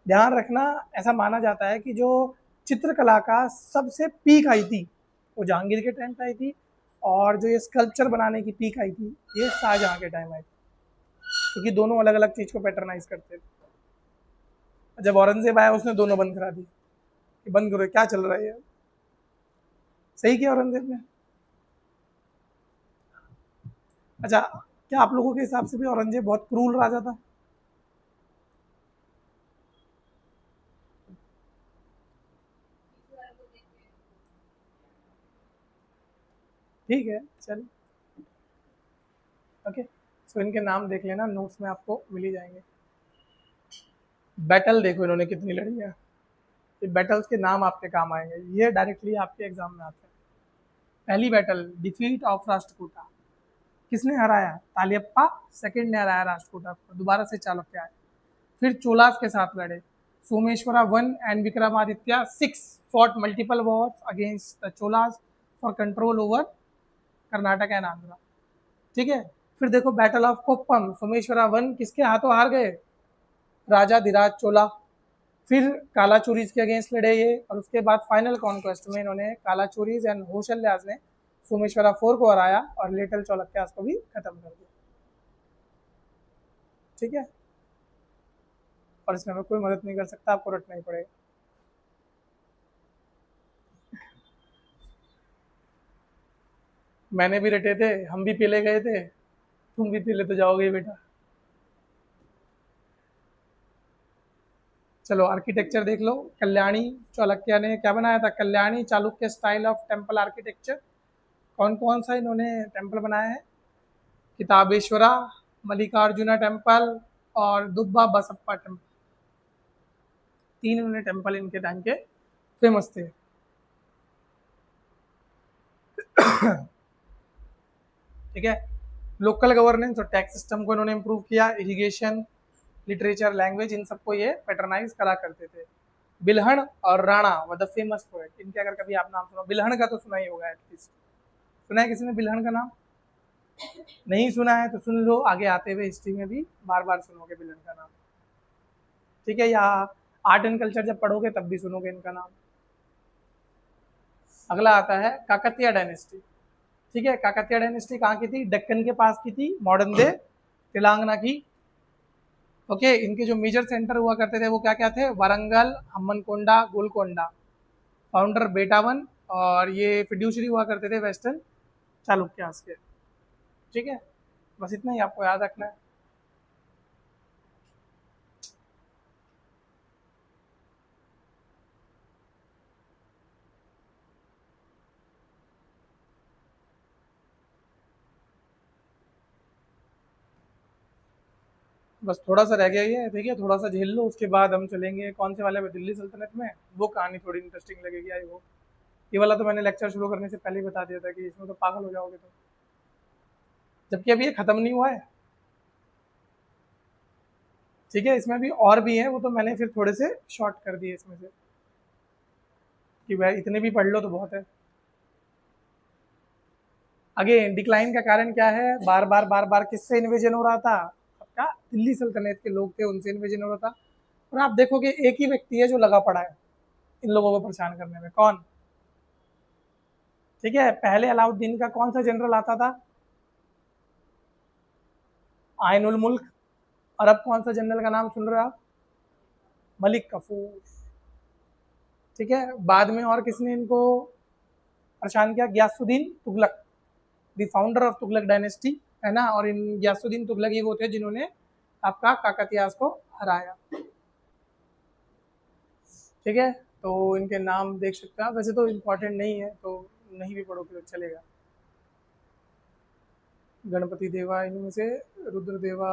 ध्यान रखना, ऐसा माना जाता है कि जो चित्रकला का सबसे पीक आई थी वो जहांगीर के टाइम पे आई थी, और जो ये स्कल्पचर बनाने की पीक आई थी ये शाहजहां के टाइम आई थी, क्योंकि दोनों अलग अलग चीज को पैटर्नाइज करते थे। जब औरंगजेब आया उसने दोनों बंद करा दी कि बंद करो, क्या चल रहा है ये। सही किया औरंगजेब ने। अच्छा, क्या आप लोगों के हिसाब से भी औरंगजेब बहुत क्रूल राजा था, ठीक है चल, ओके। सो इनके नाम देख लेना, नोट्स में आपको मिल ही जाएंगे। बैटल देखो इन्होंने कितनी लड़ी है, ये बैटल्स के नाम आपके काम आएंगे, ये डायरेक्टली आपके एग्जाम में आते हैं। पहली बैटल, डिफीट ऑफ राष्ट्रकूटा, किसने हराया, तालियप्पा सेकंड ने हराया राष्ट्रकूटा को, दोबारा से चालुक्य आए। फिर चोलास के साथ लड़े, Someshwara 1 and Vikramaditya 6 fought multiple Wars against the Cholas for control over Karnataka and Andhra, ठीक है। फिर देखो बैटल ऑफ कोप्पम, सोमेश्वरा 1 किसके हाथों हार गए, राजा धीराज चोला। फिर कालाचुरीज के अगेंस्ट लड़े ये, और उसके बाद फाइनल कॉन्क्वेस्ट में इन्होंने कालाचुरीज एंड होशल्याज ने सोमेश्वरा 4 को हराया और लिटिल चालुक्यास को भी खत्म कर दिया, ठीक है। और इसमें हमें कोई मदद नहीं कर सकता, आपको रटना ही पड़ेगा। मैंने भी रटे थे, हम भी पीले गए थे, तुम भी पीले तो जाओगे बेटा। चलो आर्किटेक्चर देख लो, कल्याणी चालुक्य ने क्या बनाया था, Kalyani Chalukya style of temple architecture. कौन कौन सा इन्होंने टेम्पल बनाया है, किताबेश्वरा, मल्लिकार्जुना टेम्पल, और दुब्बा बसप्पा टेम्पल, 3 इन्होंने टेम्पल इनके टाइम के फेमस थे। ठीक है, लोकल गवर्नेंस और टैक्स सिस्टम को इन्होंने इंप्रूव किया, इरिगेशन, लिटरेचर, लैंग्वेज, इन सबको ये पैटर्नाइज करा करते थे। बिल्हण और राणा व द फेमस पोएट, इनके अगर कभी आप नाम सुनो, बिल्हण का तो सुना ही होगा एटलीस्ट, सुना है किसी ने बिल्हण का नाम? नहीं सुना है तो सुन लो, आगे आते हुए हिस्ट्री में भी बार बार सुनोगे बिल्हण का नाम। ठीक है, या आर्ट एंड कल्चर जब पढ़ोगे तब भी सुनोगे इनका नाम। अगला आता है काकतीय डायनेस्टी। ठीक है, काकतीय डायनेस्टी कहाँ की थी? दक्कन के पास की थी, मॉडर्न डे तेलंगाना की। ओके, इनके जो मेजर सेंटर हुआ करते थे वो क्या क्या थे? वारंगल, हम्मनकोंडा, गोलकोंडा। फाउंडर बेटावन, और ये फिड्यूशरी हुआ करते थे वेस्टर्न चालुक्यास के। ठीक है, बस इतना ही आपको याद रखना है। बस थोड़ा सा रह गया ये, ठीक है, थोड़ा सा झेल लो, उसके बाद हम चलेंगे कौन से वाले में? दिल्ली सल्तनत में। वो कहानी थोड़ी इंटरेस्टिंग लगेगी आई वो। ये वाला तो मैंने लेक्चर शुरू करने से पहले ही बता दिया था कि इसमें तो पागल हो जाओगे तो, जबकि अभी ये खत्म नहीं हुआ है। ठीक है, इसमें भी और भी है, वो तो मैंने फिर थोड़े से शॉर्ट कर दिए इसमें से, कि भाई इतने भी पढ़ लो तो बहुत है। आगे डिक्लाइन का कारण क्या है? बार बार बार बार किससे इन्वेजन हो रहा था? आपका दिल्ली सल्तनत के लोग थे, उनसे इन्वेजन हो रहा था। और आप देखोगे एक ही व्यक्ति है जो लगा पड़ा है इन लोगों को परेशान करने में। कौन? ठीक है, पहले अलाउद्दीन का कौन सा जनरल आता था? आयन उल मुल्क। और अब कौन सा जनरल का नाम सुन रहे हो आप? मलिक कफूर। ठीक है, बाद में और किसने इनको परेशान किया? Ghiyasuddin Tughlaq, the founder of Tughlaq dynasty, है ना। और इन गयासुद्दीन तुगलक ही वो थे जिन्होंने आपका काकतीयास को हराया। ठीक है, तो इनके नाम देख सकते हैं आप, वैसे तो इम्पोर्टेंट नहीं है तो नहीं भी पढ़ोगे तो चलेगा। गणपति देवा, इनमें से रुद्र देवा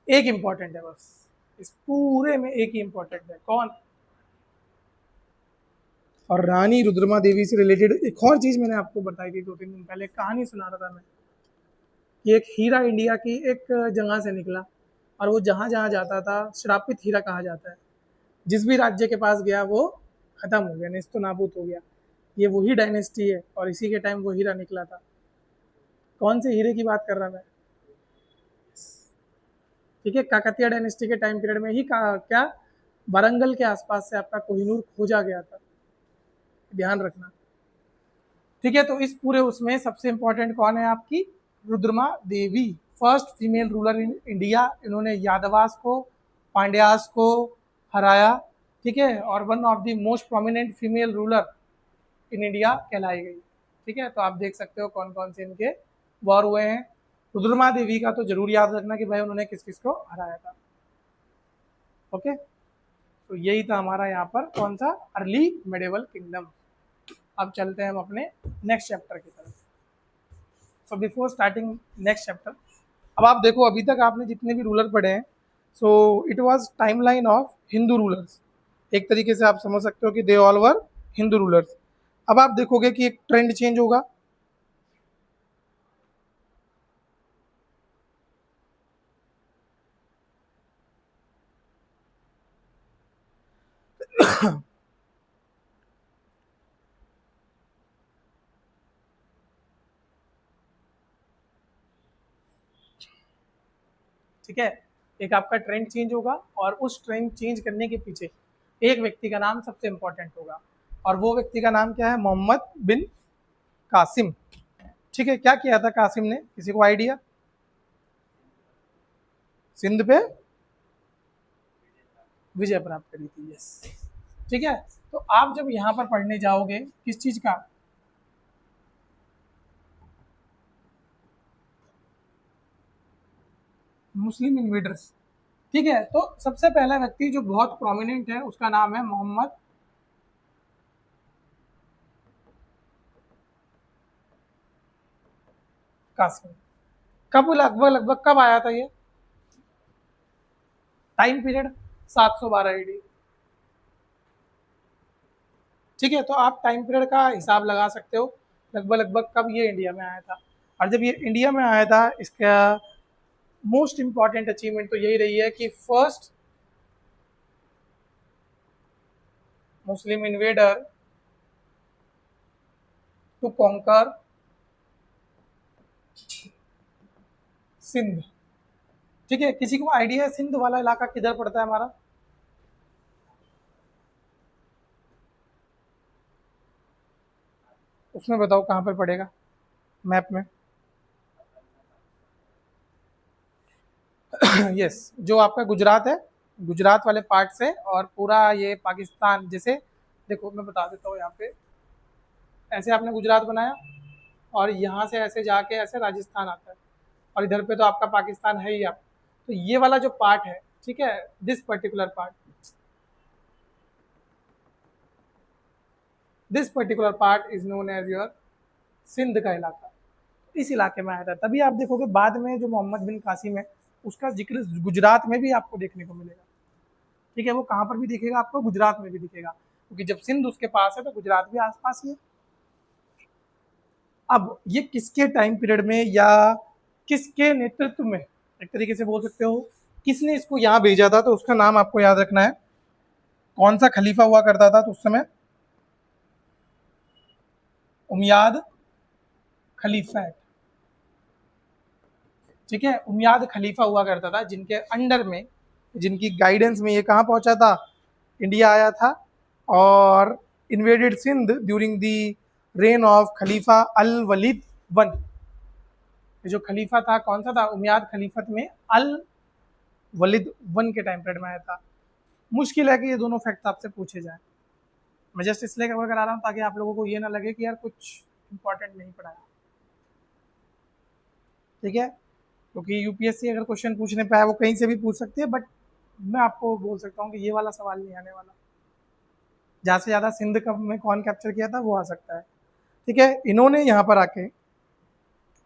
एक इम्पॉर्टेंट है बस, इस पूरे में एक ही इम्पॉर्टेंट है। कौन? और रानी रुद्रमा देवी से रिलेटेड एक और चीज मैंने आपको बताई थी 2-3 दिन पहले, कहानी सुना रहा था मैं, कि एक हीरा इंडिया की एक जगह से निकला, और वो जहां जहां जाता था श्रापित हीरा कहा जाता है। जिस भी राज्य के पास गया वो खत्म हो गया, निस्तो नाबूद हो गया। ये वही डायनेस्टी है, और इसी के टाइम वो हीरा निकला था। कौन से हीरे की बात कर रहा मैं? ठीक है, काकतीय डायनेस्टी के टाइम पीरियड में ही क्या वारंगल के आसपास से आपका कोहिनूर खोजा गया था, ध्यान रखना। ठीक है, तो इस पूरे उसमें सबसे इंपॉर्टेंट कौन है आपकी? Rudrama Devi, first female ruler in India. इन्होंने यादवास को, पांड्यास को हराया। ठीक है, और one of the most prominent female ruler in India कहलाई गई। ठीक है, तो आप देख सकते हो कौन कौन से इनके वॉर हुए हैं। रुद्रमा देवी का तो जरूर याद रखना कि भाई उन्होंने किस किस को हराया था। ओके, तो यही था हमारा यहाँ पर कौन सा? Early medieval kingdom. अब चलते हैं हम अपने नेक्स्ट चैप्टर की तरफ। So before starting next chapter, अब आप देखो अभी तक आपने जितने भी रूलर पढ़े हैं, so it was timeline of Hindu rulers. एक तरीके से आप समझ सकते हो कि they all were Hindu rulers. अब आप देखोगे कि एक ट्रेंड चेंज होगा। ठीक है, एक आपका ट्रेंड चेंज होगा, और उस ट्रेंड चेंज करने के पीछे एक व्यक्ति का नाम सबसे इंपॉर्टेंट होगा, और वो व्यक्ति का नाम क्या है? मोहम्मद बिन कासिम। ठीक है, क्या किया था कासिम ने? किसी को आइडिया? सिंध पे विजय प्राप्त करी थी, यस। ठीक है, तो आप जब यहाँ पर पढ़ने जाओगे किस चीज का? मुस्लिम इन्वेडर्स। ठीक है, तो सबसे पहला व्यक्ति जो बहुत प्रोमिनेंट है उसका नाम है मोहम्मद कासिम। कब लगभग लगभग कब आया था ये? Time period 712 AD. ठीक है, तो आप टाइम पीरियड का हिसाब लगा सकते हो लगभग लगभग कब ये इंडिया में आया था। और जब ये इंडिया में आया था, इसका मोस्ट इंपॉर्टेंट अचीवमेंट तो यही रही है कि first Muslim invader to conquer Sindh. ठीक है, किसी को आइडिया है सिंध वाला इलाका किधर पड़ता है हमारा? उसमें बताओ कहाँ पर पड़ेगा मैप में? यस, जो आपका गुजरात है, गुजरात वाले पार्ट से और पूरा ये पाकिस्तान, जैसे देखो मैं बता देता हूँ यहाँ पे, ऐसे आपने गुजरात बनाया और यहाँ से ऐसे जाके ऐसे राजस्थान आता है और इधर पे तो आपका पाकिस्तान है ही। आप तो ये वाला जो पार्ट है, ठीक है, this particular part is known as your Sindh का इलाका। इस इलाके में आया था। तभी आप देखोगे बाद में जो मोहम्मद बिन कासिम है, उसका जिक्र गुजरात में भी आपको देखने को मिलेगा। ठीक है, वो कहाँ पर भी दिखेगा आपको? गुजरात में भी दिखेगा, क्योंकि जब सिंध उसके पास है तो गुजरात भी आसपास ही है। अब ये किसके टाइम पीरियड में या किसके नेतृत्व में, एक तरीके से बोल सकते हो, किसने इसको यहाँ भेजा था, तो उसका नाम आपको याद रखना है। कौन सा खलीफा हुआ करता था तो उस समय? उमयाद खलीफा। ठीक है, उमयाद खलीफा हुआ करता था, जिनके अंडर में, जिनकी गाइडेंस में ये कहाँ पहुंचा था? इंडिया आया था और invaded Sindh during the reign of khalifa Al Walid one. जो खलीफा था कौन सा था? उमयाद खलीफत में अल वलीद वन के टाइम पीरियड में आया था। मुश्किल है कि ये दोनों फैक्ट आपसे पूछे जाए। मैं जस्ट इसलिए कवर करा रहा हूँ ताकि आप लोगों को ये ना लगे कि यार कुछ इंपॉर्टेंट नहीं पढ़ाया। ठीक है, क्योंकि यूपीएससी अगर क्वेश्चन पूछने पे आए वो कहीं से भी पूछ सकती है, बट मैं आपको बोल सकता हूँ कि ये वाला सवाल नहीं आने वाला। ज़्यादा से ज़्यादा सिंध कब में कौन कैप्चर किया था वो आ सकता है। ठीक है, इन्होंने यहाँ पर आके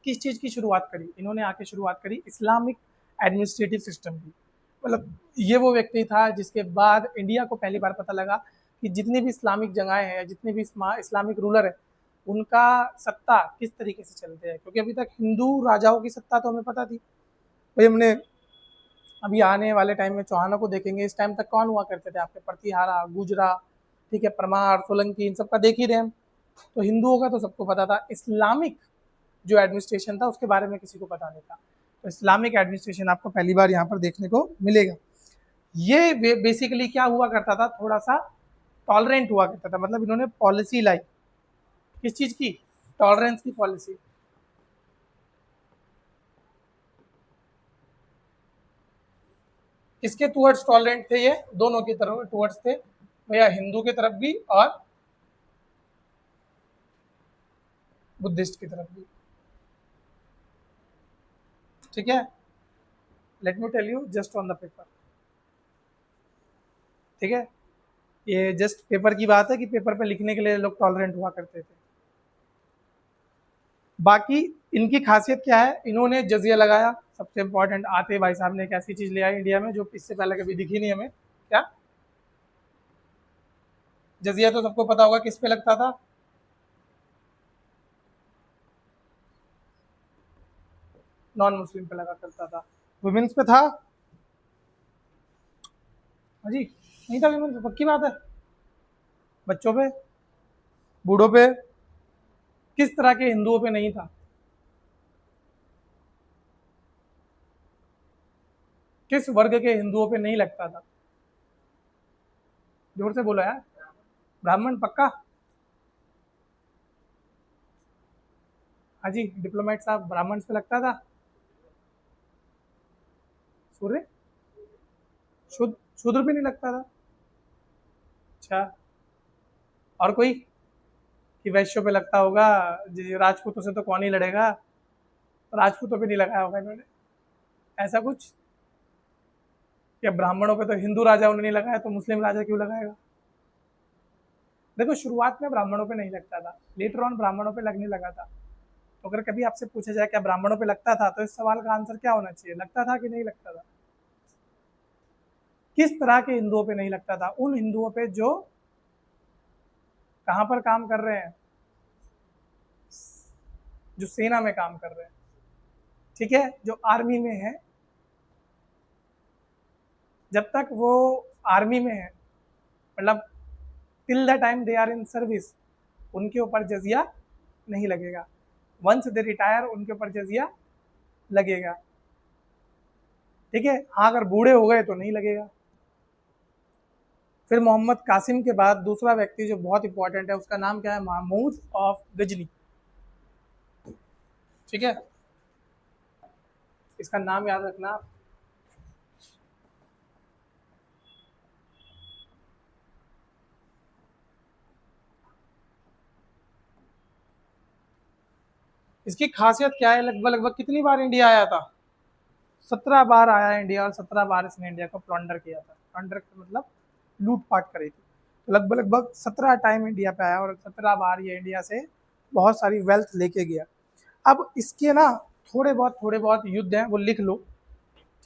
किस चीज़ की शुरुआत करी? इन्होंने आके शुरुआत करी इस्लामिक एडमिनिस्ट्रेटिव सिस्टम की। मतलब ये वो व्यक्ति था जिसके बाद इंडिया को पहली बार पता लगा कि जितनी भी इस्लामिक जगहें हैं, जितने भी इस्लामिक रूलर है, उनका सत्ता किस तरीके से चलते हैं। क्योंकि अभी तक हिंदू राजाओं की सत्ता तो हमें पता थी भाई। हमने अभी आने वाले टाइम में चौहानों को देखेंगे, इस टाइम तक कौन हुआ करते थे आपके? प्रतिहारा, गुजरा, ठीक है, परमार, सोलंकी, इन सबका देख ही रहे हम। तो हिंदुओं का तो सबको पता था। इस्लामिक जो एडमिनिस्ट्रेशन था उसके बारे में किसी को पता नहीं था। तो इस्लामिक एडमिनिस्ट्रेशन आपको पहली बार यहाँ पर देखने को मिलेगा। ये बेसिकली क्या हुआ करता था, थोड़ा सा टॉलरेंट हुआ करता था। मतलब इन्होंने पॉलिसी लाई, किस चीज़ की? टॉलरेंस की पॉलिसी। किसके टूवर्ड्स टॉलरेंट थे? ये दोनों की तरफ टूवर्ड्स थे भैया, हिंदू की तरफ भी और बुद्धिस्ट की तरफ भी। ठीक है, let me tell you just on the paper. ठीक है, ये जस्ट पेपर की बात है कि पेपर पे लिखने के लिए लोग टॉलरेंट हुआ करते थे। बाकी इनकी खासियत क्या है? इन्होंने जजिया लगाया। सबसे इंपॉर्टेंट, आते भाई साहब ने एक ऐसी चीज ले आई इंडिया में जो इससे पहले कभी दिखी नहीं हमें। क्या जजिया? तो सबको पता होगा किस पे लगता था? नॉन मुस्लिम पे लगा करता था। वुमेन्स पे था? हाँ जी, नहीं था वुमेन्स पे, पक्की बात है। बच्चों पे, बूढ़ों पे, किस तरह के हिंदुओं पे नहीं था? किस वर्ग के हिंदुओं पे नहीं लगता था? जोर से बोलो यार। ब्राह्मण पक्का? हाँ जी, डिप्लोमेट साहब, ब्राह्मण पे लगता था? सूर्य शुद्ध शूद्र पे नहीं लगता था? अच्छा, और कोई? कि वैश्यों पे लगता होगा, राजपूतों से तो कौन ही लड़ेगा, राजपूतों पे नहीं लगाया होगा इन्होंने, ऐसा कुछ? या ब्राह्मणों पे तो हिंदू राजाओं ने नहीं लगाया तो मुस्लिम राजा क्यों लगाएगा? देखो, शुरुआत में ब्राह्मणों पे नहीं लगता था, लेटर ऑन ब्राह्मणों पे लगने लगा था। तो अगर कभी आपसे पूछा जाए क्या ब्राह्मणों पे लगता था, तो इस सवाल का आंसर क्या होना चाहिए? लगता था कि नहीं लगता था? किस तरह के हिंदुओं पे नहीं लगता था? उन हिंदुओं पे जो कहां पर काम कर रहे हैं, जो सेना में काम कर रहे हैं, ठीक है, जो आर्मी में है। जब तक वो आर्मी में है, मतलब till the time they are in service, उनके ऊपर जजिया नहीं लगेगा। वंस दे रिटायर उनके ऊपर जजिया लगेगा, ठीक है। हाँ, अगर बूढ़े हो गए तो नहीं लगेगा। फिर मोहम्मद कासिम के बाद दूसरा व्यक्ति जो बहुत इंपॉर्टेंट है, उसका नाम क्या है? महमूद ऑफ गजनी, ठीक है, इसका नाम याद रखना। इसकी खासियत क्या है? लगभग लगभग कितनी बार इंडिया आया था? 17 बार आया इंडिया, और 17 बार इसने इंडिया को प्लॉन्डर किया था। प्लॉन्डर मतलब लूटपाट करी थी। तो लगभग लगभग 17 टाइम इंडिया पे आया, और 17 बार ये इंडिया से बहुत सारी वेल्थ लेके गया। अब इसके ना थोड़े बहुत युद्ध हैं, वो लिख लो,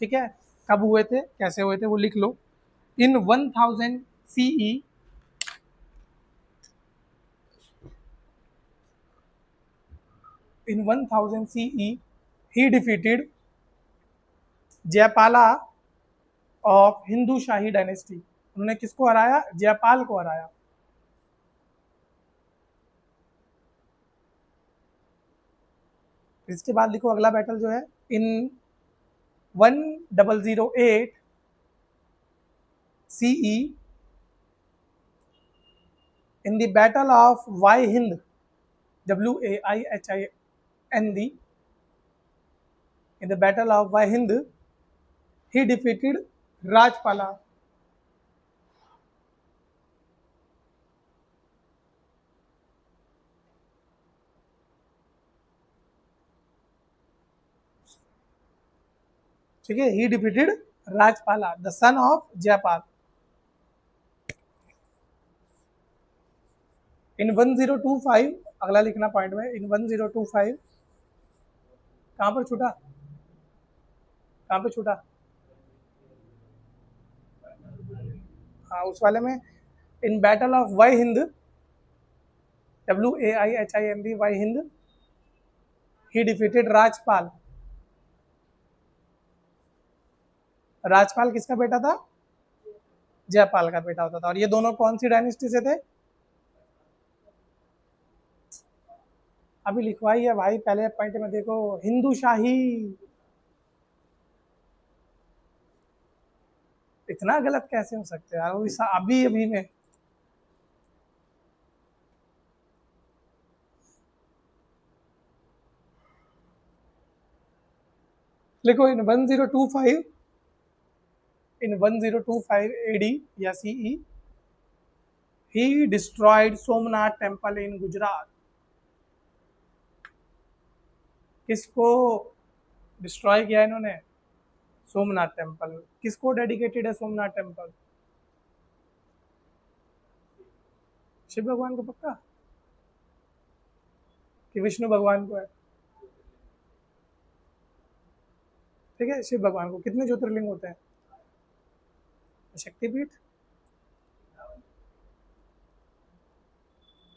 ठीक है। कब हुए थे, कैसे हुए थे, वो लिख लो। In 1000 CE, in 1000 CE, he defeated Jayapala of Hindu Shahi dynasty. उन्होंने किसको हराया? जयपाल को हराया। इसके बाद लिखो अगला बैटल जो है, in 1008 CE, in the battle of Waihind, WAIHIND, in the battle of Waihind, he defeated Rajapala. ठीक है, he defeated Rajapala, the son of Jayapal. In 1025, अगला लिखना पॉइंट में, इन 1025, कहां पर छूटा? कहां पे छूटा? हाँ, उस वाले में, in battle of Waihind, WAIHIND, Waihind, he defeated Rajpal. Rajpal किसका बेटा था? जयपाल का बेटा होता था। और ये दोनों कौन सी डायनेस्टी से थे? अभी लिखवाई है भाई, पहले पॉइंट में देखो, हिंदू शाही। इतना गलत कैसे हो सकते हैं यार, अभी अभी में। लिखो इन 1025, इन 1025 AD या CE, he destroyed Somnath temple in Gujarat. किसको डिस्ट्रॉय किया इन्होंने? सोमनाथ टेम्पल। किसको डेडिकेटेड है सोमनाथ टेम्पल? शिव भगवान को पक्का, कि विष्णु भगवान को है? ठीक है, शिव भगवान को। कितने ज्योतिर्लिंग होते हैं? शक्तिपीठ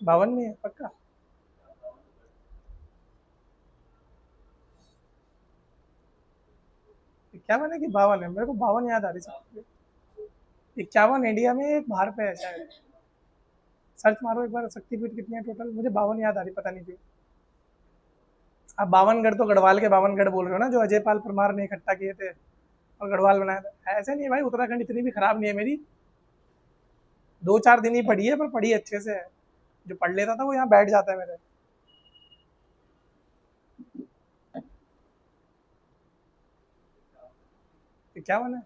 52 में है पक्का? इक्यावन है कि 52 है? मेरे को 52 याद आ रही है। 51 इंडिया में, एक बाहर पे है शायद। सर्च मारो एक बार, शक्तिपीठ कितनी है टोटल। मुझे 52 याद आ रही, पता नहीं क्यों। आप 52 गढ़ तो गढ़वाल के 52 गढ़ बोल रहे हो ना, जो अजय पाल परमार ने इकट्ठा किए थे और गढ़वाल बनाया था। ऐसे नहीं है भाई, उत्तराखंड इतनी भी खराब नहीं है मेरी। 2-4 दिन ही पढ़ी है, पर पढ़ी अच्छे से है। जो पढ़ लेता था वो यहाँ बैठ जाता है मेरे। 51 है।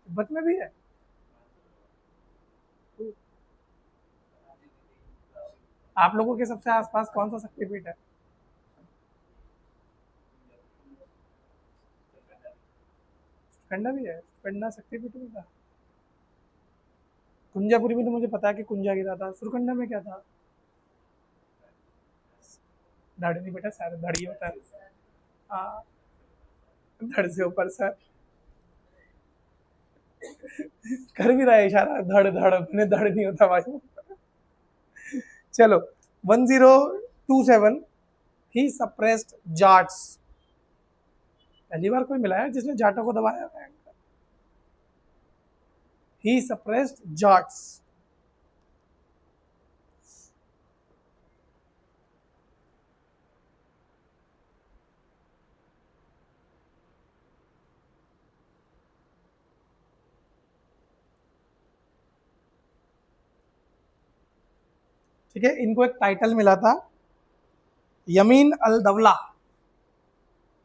तिब्बत में भी है? आप लोगों के सबसे आसपास कौन सा शक्तिपीठ है? कंडा भी है? कंडा शक्तिपीठ में था? कुंजापुरी में तो मुझे पता है कि कुंजा गिरा था। सुरकंडा में क्या था? धड़ नहीं बेटा, सर धड़ ही होता है। हाँ, धड़ से ऊपर सर। कर भी रहा है इशारा, धड़ धड़, मैंने धड़ नहीं होता भाई। चलो, 1027, ही सप्रेस्ड जाट्स। पहली बार कोई मिला है जिसने जाटों को दबाया है। ही सप्रेस्ड जाट्स। ठीक है, इनको एक टाइटल मिला था, यमीन अल दवला।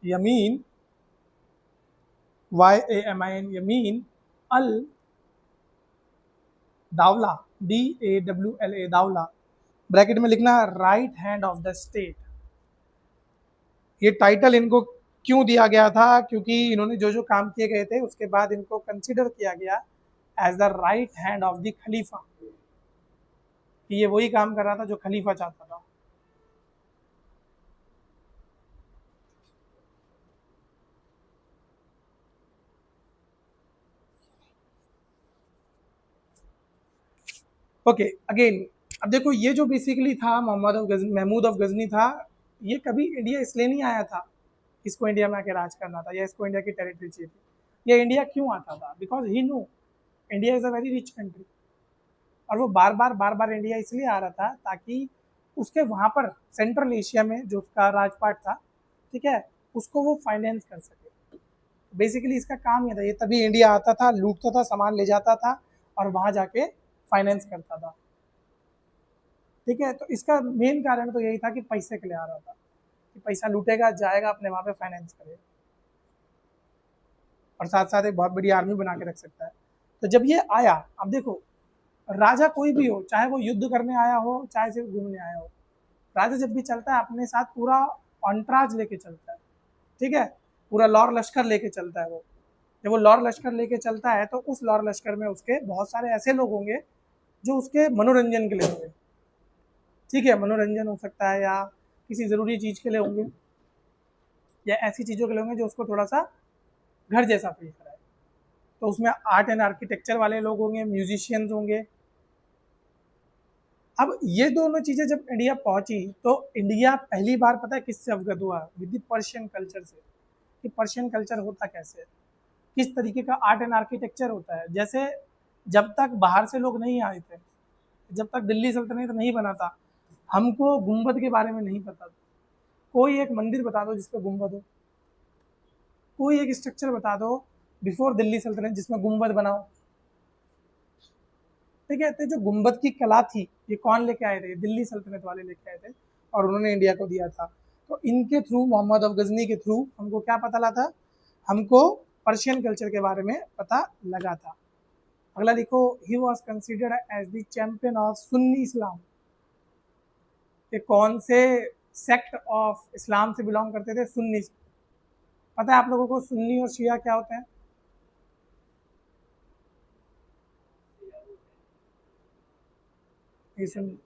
यमीन, YAMIN, यमीन अल दावला, DAWLA, दावला, ब्रैकेट में लिखना right hand of the state. ये टाइटल इनको क्यों दिया गया था? क्योंकि इन्होंने जो जो काम किए गए थे उसके बाद इनको कंसिडर किया गया as the right hand of the खलीफा, कि ये वही काम कर रहा था जो खलीफा चाहता था। ओके, अगेन अब देखो, ये जो बेसिकली था महमूद ऑफ गजनी था, ये कभी इंडिया इसलिए नहीं आया था, इसको इंडिया में आके राज करना था या इसको इंडिया की टेरिटरी चाहिए थी। ये इंडिया क्यों आता था? Because he know India is a very rich country. और वो बार बार इंडिया इसलिए आ रहा था ताकि उसके वहाँ पर सेंट्रल एशिया में जो उसका राजपाट था, ठीक है, उसको वो फाइनेंस कर सके। बेसिकली इसका काम ये था, ये तभी इंडिया आता था, लूटता था, सामान ले जाता था और वहाँ जाके फाइनेंस करता था। ठीक है, तो इसका मेन कारण तो यही था कि पैसे के लिए आ रहा था, कि पैसा लूटेगा, जाएगा, अपने वहाँ पे फाइनेंस करेगा और साथ साथ एक बहुत बड़ी आर्मी बना के रख सकता है। तो जब ये आया, अब देखो, राजा कोई भी हो, चाहे वो युद्ध करने आया हो, चाहे सिर्फ घूमने आया हो, राजा जब भी चलता है अपने साथ पूरा ऑन्ट्राज लेके चलता है। ठीक है, पूरा लौर लश्कर लेके चलता है वो। जब वो लौर लश्कर लेके चलता है तो उस लौर लश्कर में उसके बहुत सारे ऐसे लोग होंगे जो उसके मनोरंजन के लिए होंगे। ठीक है, मनोरंजन हो सकता है या किसी ज़रूरी चीज़ के लिए होंगे या ऐसी चीज़ों के लिए होंगे जो उसको थोड़ा सा घर जैसा फील कराए। तो उसमें आर्ट एंड आर्किटेक्चर वाले लोग होंगे, म्यूजिशियंस होंगे। अब ये दोनों चीज़ें जब इंडिया पहुंची तो इंडिया पहली बार पता है किससे अवगत हुआ? विद द पर्शियन कल्चर से, कि पर्शियन कल्चर होता कैसे है, किस तरीके का आर्ट एंड आर्किटेक्चर होता है। जैसे जब तक बाहर से लोग नहीं आए थे, जब तक दिल्ली सल्तनत नहीं बना था, हमको गुंबद के बारे में नहीं पता था। कोई एक मंदिर बता दो जिसपे गुंबद हो, कोई एक स्ट्रक्चर बता दो बिफोर दिल्ली सल्तनत जिसमें गुंबद बनाओ। ठीक है, तो जो गुंबद की कला थी ये कौन लेके आए थे? दिल्ली सल्तनत वाले लेके आए थे और उन्होंने इंडिया को दिया था। तो इनके थ्रू, मोहम्मद ऑफ गजनी के थ्रू हमको क्या पता लगा था? हमको पर्शियन कल्चर के बारे में पता लगा था। अगला देखो, he was considered as the champion of Sunni Islam. ये कौन से सेक्ट ऑफ इस्लाम से बिलोंग करते थे? सुन्नी। पता है आप लोगों को सुन्नी और शिया क्या होते हैं? ये सुन,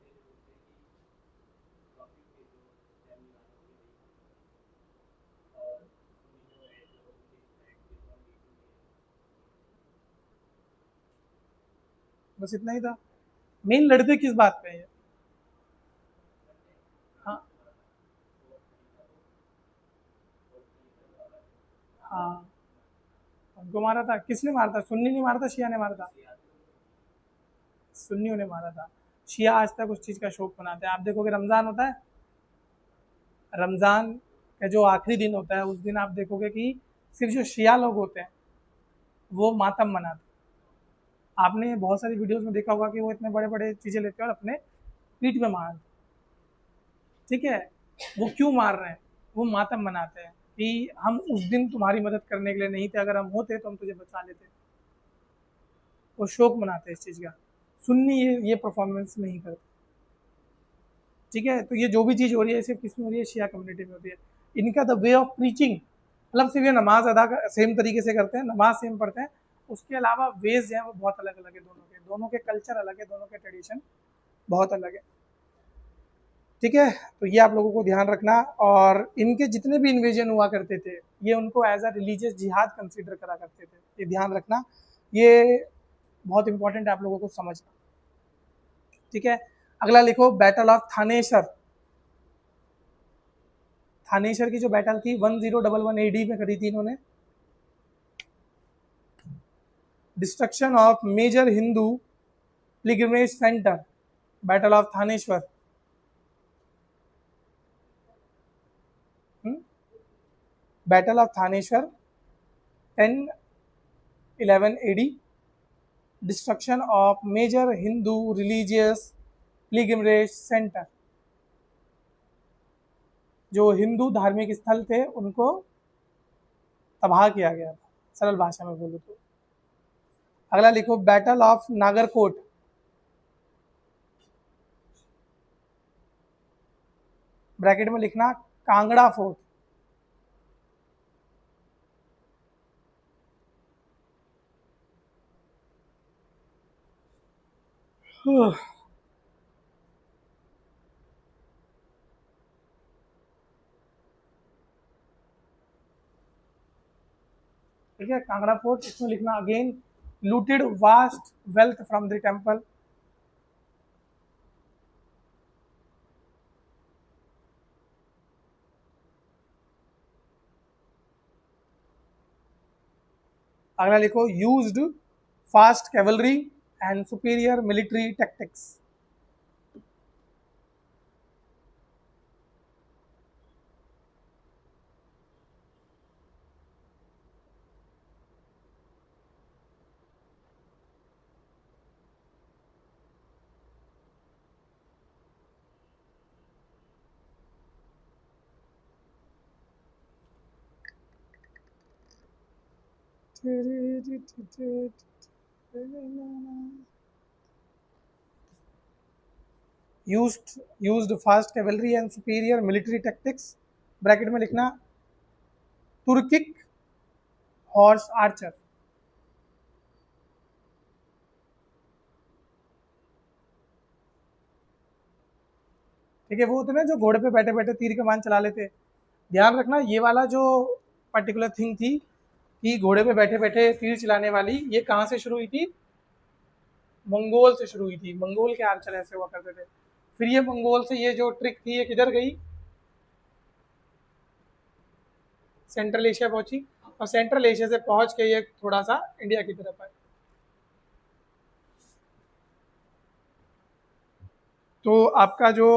बस इतना ही था। मेन लड़ते किस बात पे है? हाँ, हाँ, उनको मारा था। किसने मारा था? सुन्नी ने मारा था, शिया ने मारा था? सुन्नियों ने मारा था। शिया आज तक उस चीज़ का शौक मनाते हैं। आप देखोगे रमज़ान होता है, रमज़ान का जो आखिरी दिन होता है उस दिन आप देखोगे कि सिर्फ जो शिया लोग होते हैं वो मातम मनाते हैं। आपने बहुत सारी वीडियोस में देखा होगा कि वो इतने बड़े बड़े चीज़ें लेते हैं और अपने पीठ में मार। ठीक है, वो क्यों मार रहे हैं? वो मातम मनाते हैं कि हम उस दिन तुम्हारी मदद करने के लिए नहीं थे, अगर हम होते तो हम तुझे बचा लेते। वो शोक मनाते हैं इस चीज़ का। सुन्नी ये परफॉर्मेंस नहीं करते। ठीक है, तो ये जो भी चीज़ हो रही है सिर्फ किस में हो रही है? शिया कम्युनिटी में होती है। इनका द वे ऑफ प्रीचिंग, मतलब सिर्फ ये नमाज अदा सेम तरीके से करते हैं, नमाज सेम पढ़ते हैं, उसके अलावा वेज जो है वो बहुत अलग अलग है। दोनों के कल्चर अलग है, दोनों के ट्रेडिशन बहुत अलग है। ठीक है, तो ये आप लोगों को ध्यान रखना। और इनके जितने भी इन्वेजन हुआ करते थे ये उनको एज अ रिलीजियस जिहाद कंसीडर करा करते थे, ये ध्यान रखना, ये बहुत इंपॉर्टेंट है आप लोगों को समझना। ठीक है, अगला लिखो बैटल ऑफ थानेसर। थानेसर की जो बैटल थी 1011 एडी में करी थी इन्होंने। Destruction of major Hindu pilgrimage centre, battle of Thaneshwar. Battle of Thaneshwar 1011 AD. Destruction of major Hindu religious pilgrimage centre, जो हिंदू धार्मिक स्थल थे उनको तबाह किया गया था, सरल भाषा में बोलूँ तो। अगला लिखो बैटल ऑफ नागरकोट। ब्रैकेट में लिखना कांगड़ा फोर्ट। ठीक है, कांगड़ा फोर्ट, इसमें लिखना again looted vast wealth from the temple. अगला लिखो used fast cavalry and superior military tactics. Used fast cavalry and superior military tactics, bracket में लिखना तुर्किक हॉर्स आर्चर। ठीक है, वो होते ना जो घोड़े पे बैठे बैठे तीर कमान चला लेते। ध्यान रखना ये वाला जो पर्टिकुलर थिंग थी कि घोड़े पे बैठे बैठे तीर चलाने वाली, ये कहाँ से शुरू हुई थी? मंगोल से शुरू हुई थी। मंगोल के आर्चर ऐसे हुआ करते थे। फिर ये मंगोल से ये जो ट्रिक थी ये किधर गई? सेंट्रल एशिया पहुंची, और सेंट्रल एशिया से पहुंच के ये थोड़ा सा इंडिया की तरफ आए। तो आपका जो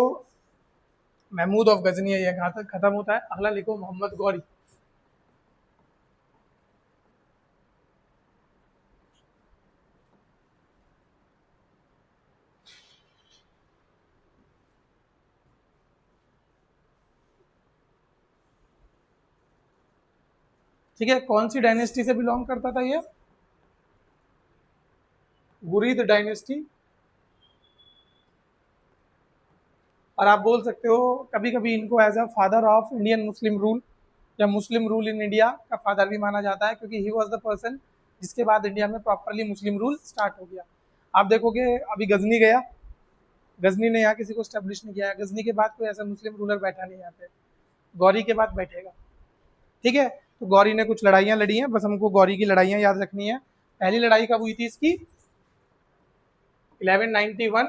महमूद ऑफ गजनी है ये कहाँ तक खत्म होता है। अगला लिखो मोहम्मद गौरी। ठीक है, कौन सी डायनेस्टी से बिलोंग करता था ये? Ghurid dynasty. और आप बोल सकते हो कभी कभी इनको as a father of Indian Muslim rule या मुस्लिम रूल इन इंडिया का फादर भी माना जाता है, क्योंकि ही वॉज द पर्सन जिसके बाद इंडिया में प्रॉपरली मुस्लिम रूल स्टार्ट हो गया। आप देखोगे अभी गजनी गया, गजनी ने यहाँ किसी को स्टेब्लिश नहीं किया। गजनी के बाद कोई ऐसा मुस्लिम रूलर बैठा नहीं यहाँ पे, गौरी के बाद बैठेगा। ठीक है, तो गौरी ने कुछ लड़ाइयाँ लड़ी हैं, बस हमको गौरी की लड़ाइयाँ याद रखनी है। पहली लड़ाई कब हुई थी इसकी? 1191,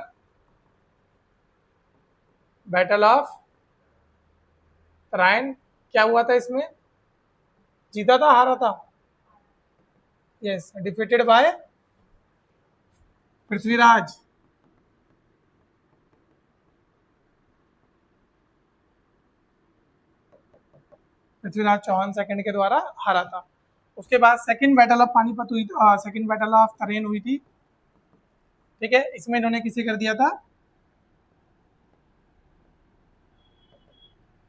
बैटल ऑफ तराइन। क्या हुआ था इसमें? जीता था हारा था? Yes, defeated by Prithviraj. Prithviraj Chauhan second के द्वारा हारा था। उसके बाद सेकंड बैटल ऑफ पानीपत हुई थी, सेकंड बैटल ऑफ तरेन हुई थी। ठीक है, इसमें इन्होंने किसे कर दिया था?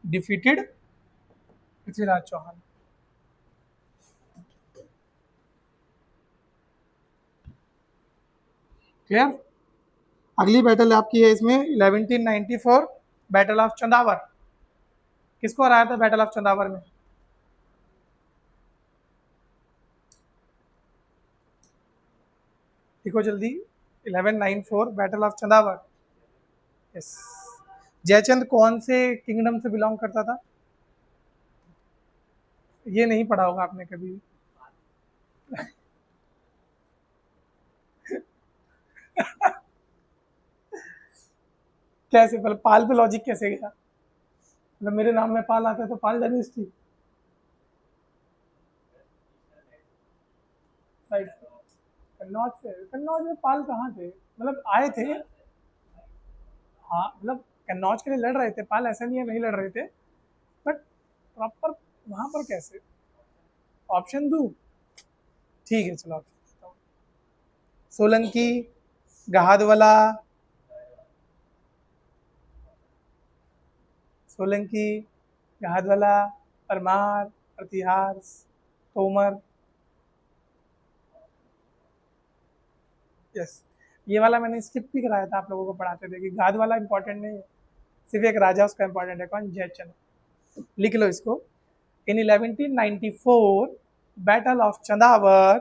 डिफीटेड पृथ्वीराज चौहान। क्लियर? अगली बैटल आपकी है इसमें 1194, बैटल ऑफ चंदावर। किसको हराया था बैटल ऑफ चंदावर में? देखो जल्दी, 1194 battle of Chandawar. Yes, Jaichand कौन से किंगडम से बिलोंग करता था? ये नहीं पढ़ा होगा आपने कभी। कैसे पाल पे लॉजिक कैसे गया? मतलब मेरे नाम में पाल आता है तो पाल डायनेस्टी। राइट। कन्नौज से, कन्नौज में पाल कहाँ थे, मतलब आए थे। हाँ मतलब कन्नौज के लिए लड़ रहे थे पाल, ऐसा नहीं है नहीं लड़ रहे थे, बट प्रॉपर वहां पर कैसे? ऑप्शन दो। ठीक है चलो ऑप्शन देता हूँ। सोलंकी, गहादवाला, सोलंकी, गहादवाला, परमार, प्रतिहार, तोमर। यस। ये वाला मैंने स्किप भी कराया था आप लोगों को पढ़ाते थे कि गाद वाला इंपॉर्टेंट नहीं है, सिर्फ एक राजा उसका इंपॉर्टेंट है, कौन? जयचंद। लिख लो इसको। In 1194 battle of Chandawar,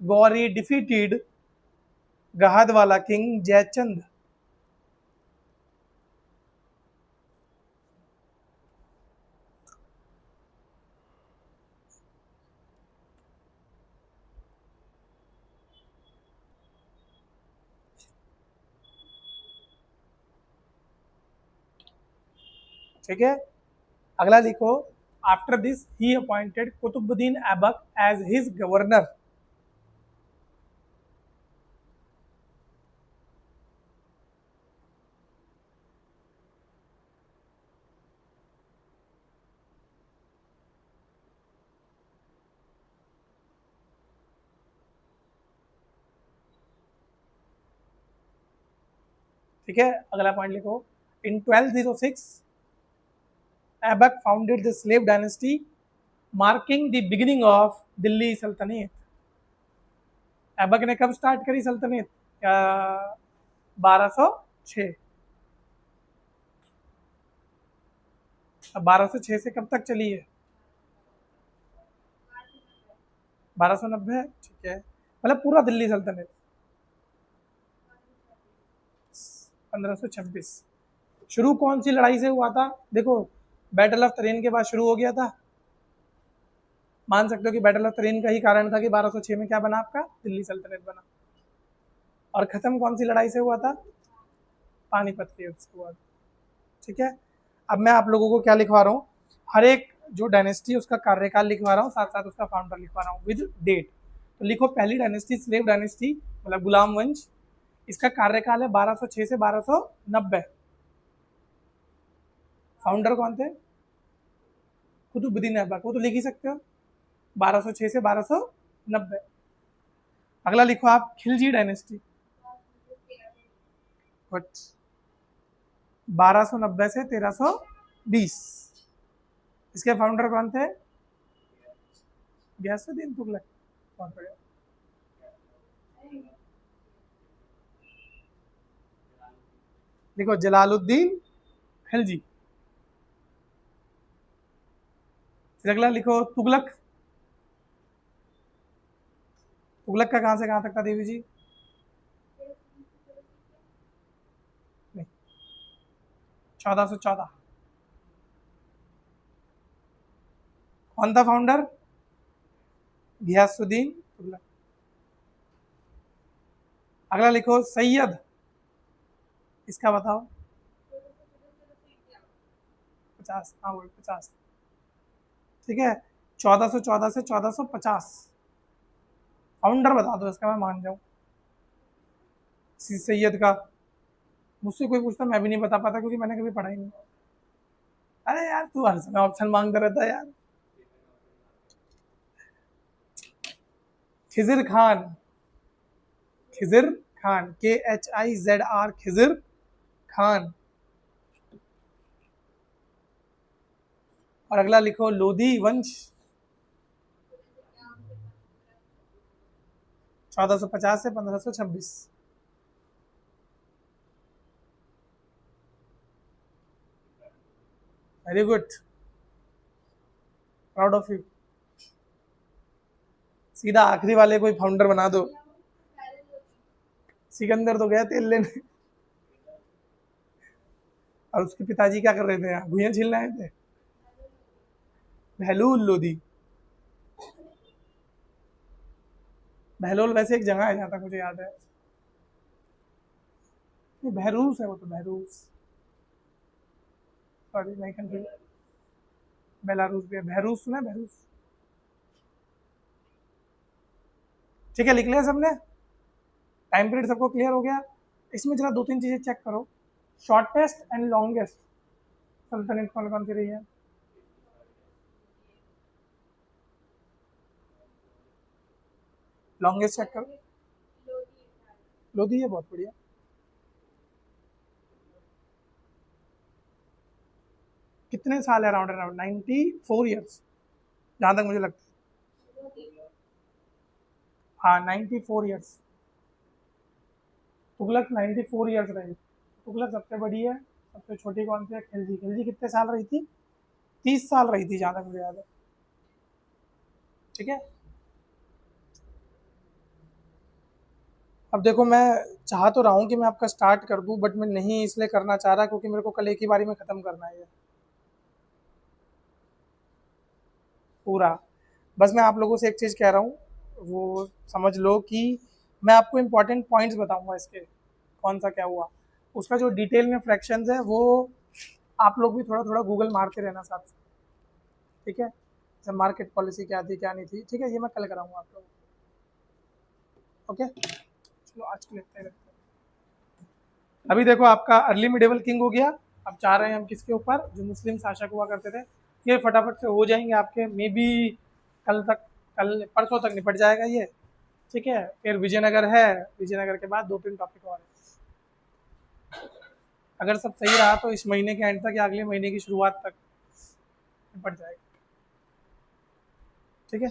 Ghori defeated Gahadavala king Jaichand. ठीक है, अगला लिखो। After this he appointed Qutbuddin Aibak as his governor. ठीक है, अगला पॉइंट लिखो। In 1206 Aibak founded the slave dynasty, marking the beginning of Delhi Sultanate. Aibak ने कब स्टार्ट करी सल्तनत? क्या 1206? अब 1206 से कब तक चली है? 1290। ठीक है, मतलब पूरा दिल्ली सल्तनत। 1526। शुरू कौन सी लड़ाई से हुआ था? देखो, बैटल ऑफ तरेन के बाद शुरू हो गया था, मान सकते हो कि बैटल ऑफ तरेन का ही कारण था कि 1206 में क्या बना आपका? दिल्ली सल्तनत बना। और खत्म कौन सी लड़ाई से हुआ था? पानीपत के युद्ध से हुआ था। ठीक है, अब मैं आप लोगों को क्या लिखवा रहा हूँ, हर एक जो डायनेस्टी उसका कार्यकाल लिखवा रहा हूँ, साथ साथ उसका फाउंडर लिखवा रहा हूँ विद डेट। तो लिखो, पहली डायनेस्टी स्लेव डायनेस्टी मतलब गुलाम वंश, इसका कार्यकाल है 1206 से 1290। फाउंडर कौन थे? कुतुबुद्दीन ऐबक, वो तो लिख ही सकते हो, 1206 से 1290। अगला लिखो आप खिलजी डायनेस्टी, 1290 से 1320। इसके फाउंडर कौन थे? गयासुद्दीन तुगलक। बहुत बढ़िया। लिखो जलालुद्दीन खिलजी। फिर अगला लिखो तुगलक। तुगलक का कहां से कहां तक था देवी जी? नहीं, 1414। कौन था फाउंडर? गयासुद्दीन तुगलक। अगला लिखो सैयद, इसका बताओ। 50, हाँ वो 50। ठीक है, 1414 से 1450। फाउंडर बता दो इसका, मैं मान जाऊं। सैयद का मुझसे कोई पूछता मैं भी नहीं बता पाता, क्योंकि मैंने कभी पढ़ा ही नहीं। अरे यार तू हर समय ऑप्शन मांगता रहता है यार। खिजिर खान, खिजिर खान, KHIZR, खिजिर खान। और अगला लिखो लोधी वंश, 1450 से 1526। Very good, proud of you. सीधा आखिरी वाले कोई फाउंडर बना दो। सिकंदर तो गया तेल लेने। और उसके पिताजी क्या कर रहे थे, यहाँ भुइयां छीलने आए थे। बहलूल लोधी। बहलोल वैसे एक जगह है जहाँ तक मुझे याद है। नहीं, बहरूस है वो तो, बहरूस। सॉरी मैं कंफ्यूज। बेलारूस भी है, बहरूस सुना है, बहरूस। ठीक है, लिख लिया सबने? टाइम पीरियड सबको क्लियर हो गया? इसमें जरा दो तीन चीजें चेक करो। शॉर्टेस्ट एंड लॉन्गेस्ट सल्तनत कौन कौन सी रही है? लॉन्गेस्ट चेक करो। लोधी है, बहुत बढ़िया। कितने साल है? अराउंड अराउंड 94 ईयर्स, जहाँ तक मुझे लगता है। हाँ, 94 ईयर्स। तुगलक 94 ईयर्स रही। तुगलक सबसे बड़ी है। सबसे छोटी कौन सी है? खिलजी। खिलजी कितने साल रही थी? 30 साल रही थी, जहाँ तक मुझे याद है। ठीक है। अब देखो, मैं चाह तो रहा हूँ कि मैं आपका स्टार्ट कर दूँ, बट मैं नहीं इसलिए करना चाह रहा क्योंकि मेरे को कल एक ही बारी में ख़त्म करना है ये पूरा। बस मैं आप लोगों से एक चीज़ कह रहा हूँ, वो समझ लो कि मैं आपको इम्पोर्टेंट पॉइंट्स बताऊंगा इसके, कौन सा क्या हुआ। उसका जो डिटेल में फ्रैक्शंस है वो आप लोग भी थोड़ा थोड़ा गूगल मारते रहना साथ साथ। ठीक है, जैसे मार्केट पॉलिसी क्या थी क्या नहीं थी, ठीक है, ये मैं कल कराऊंगा आप लोग। ओके, चलो आज के लिए इतना ही रखते हैं। अभी देखो, आपका अर्ली मिडेवल किंग हो गया। अब चाह रहे हैं हम किसके ऊपर? जो मुस्लिम शासक हुआ करते थे। ये फटाफट से हो जाएंगे आपके, मे बी कल तक, कल परसों तक निपट जाएगा ये। ठीक है, फिर विजयनगर है। विजयनगर के बाद दो तीन टॉपिक और हैं। अगर सब सही रहा तो इस महीने के एंड तक या अगले महीने की शुरुआत तक निपट जाएगा। ठीक है।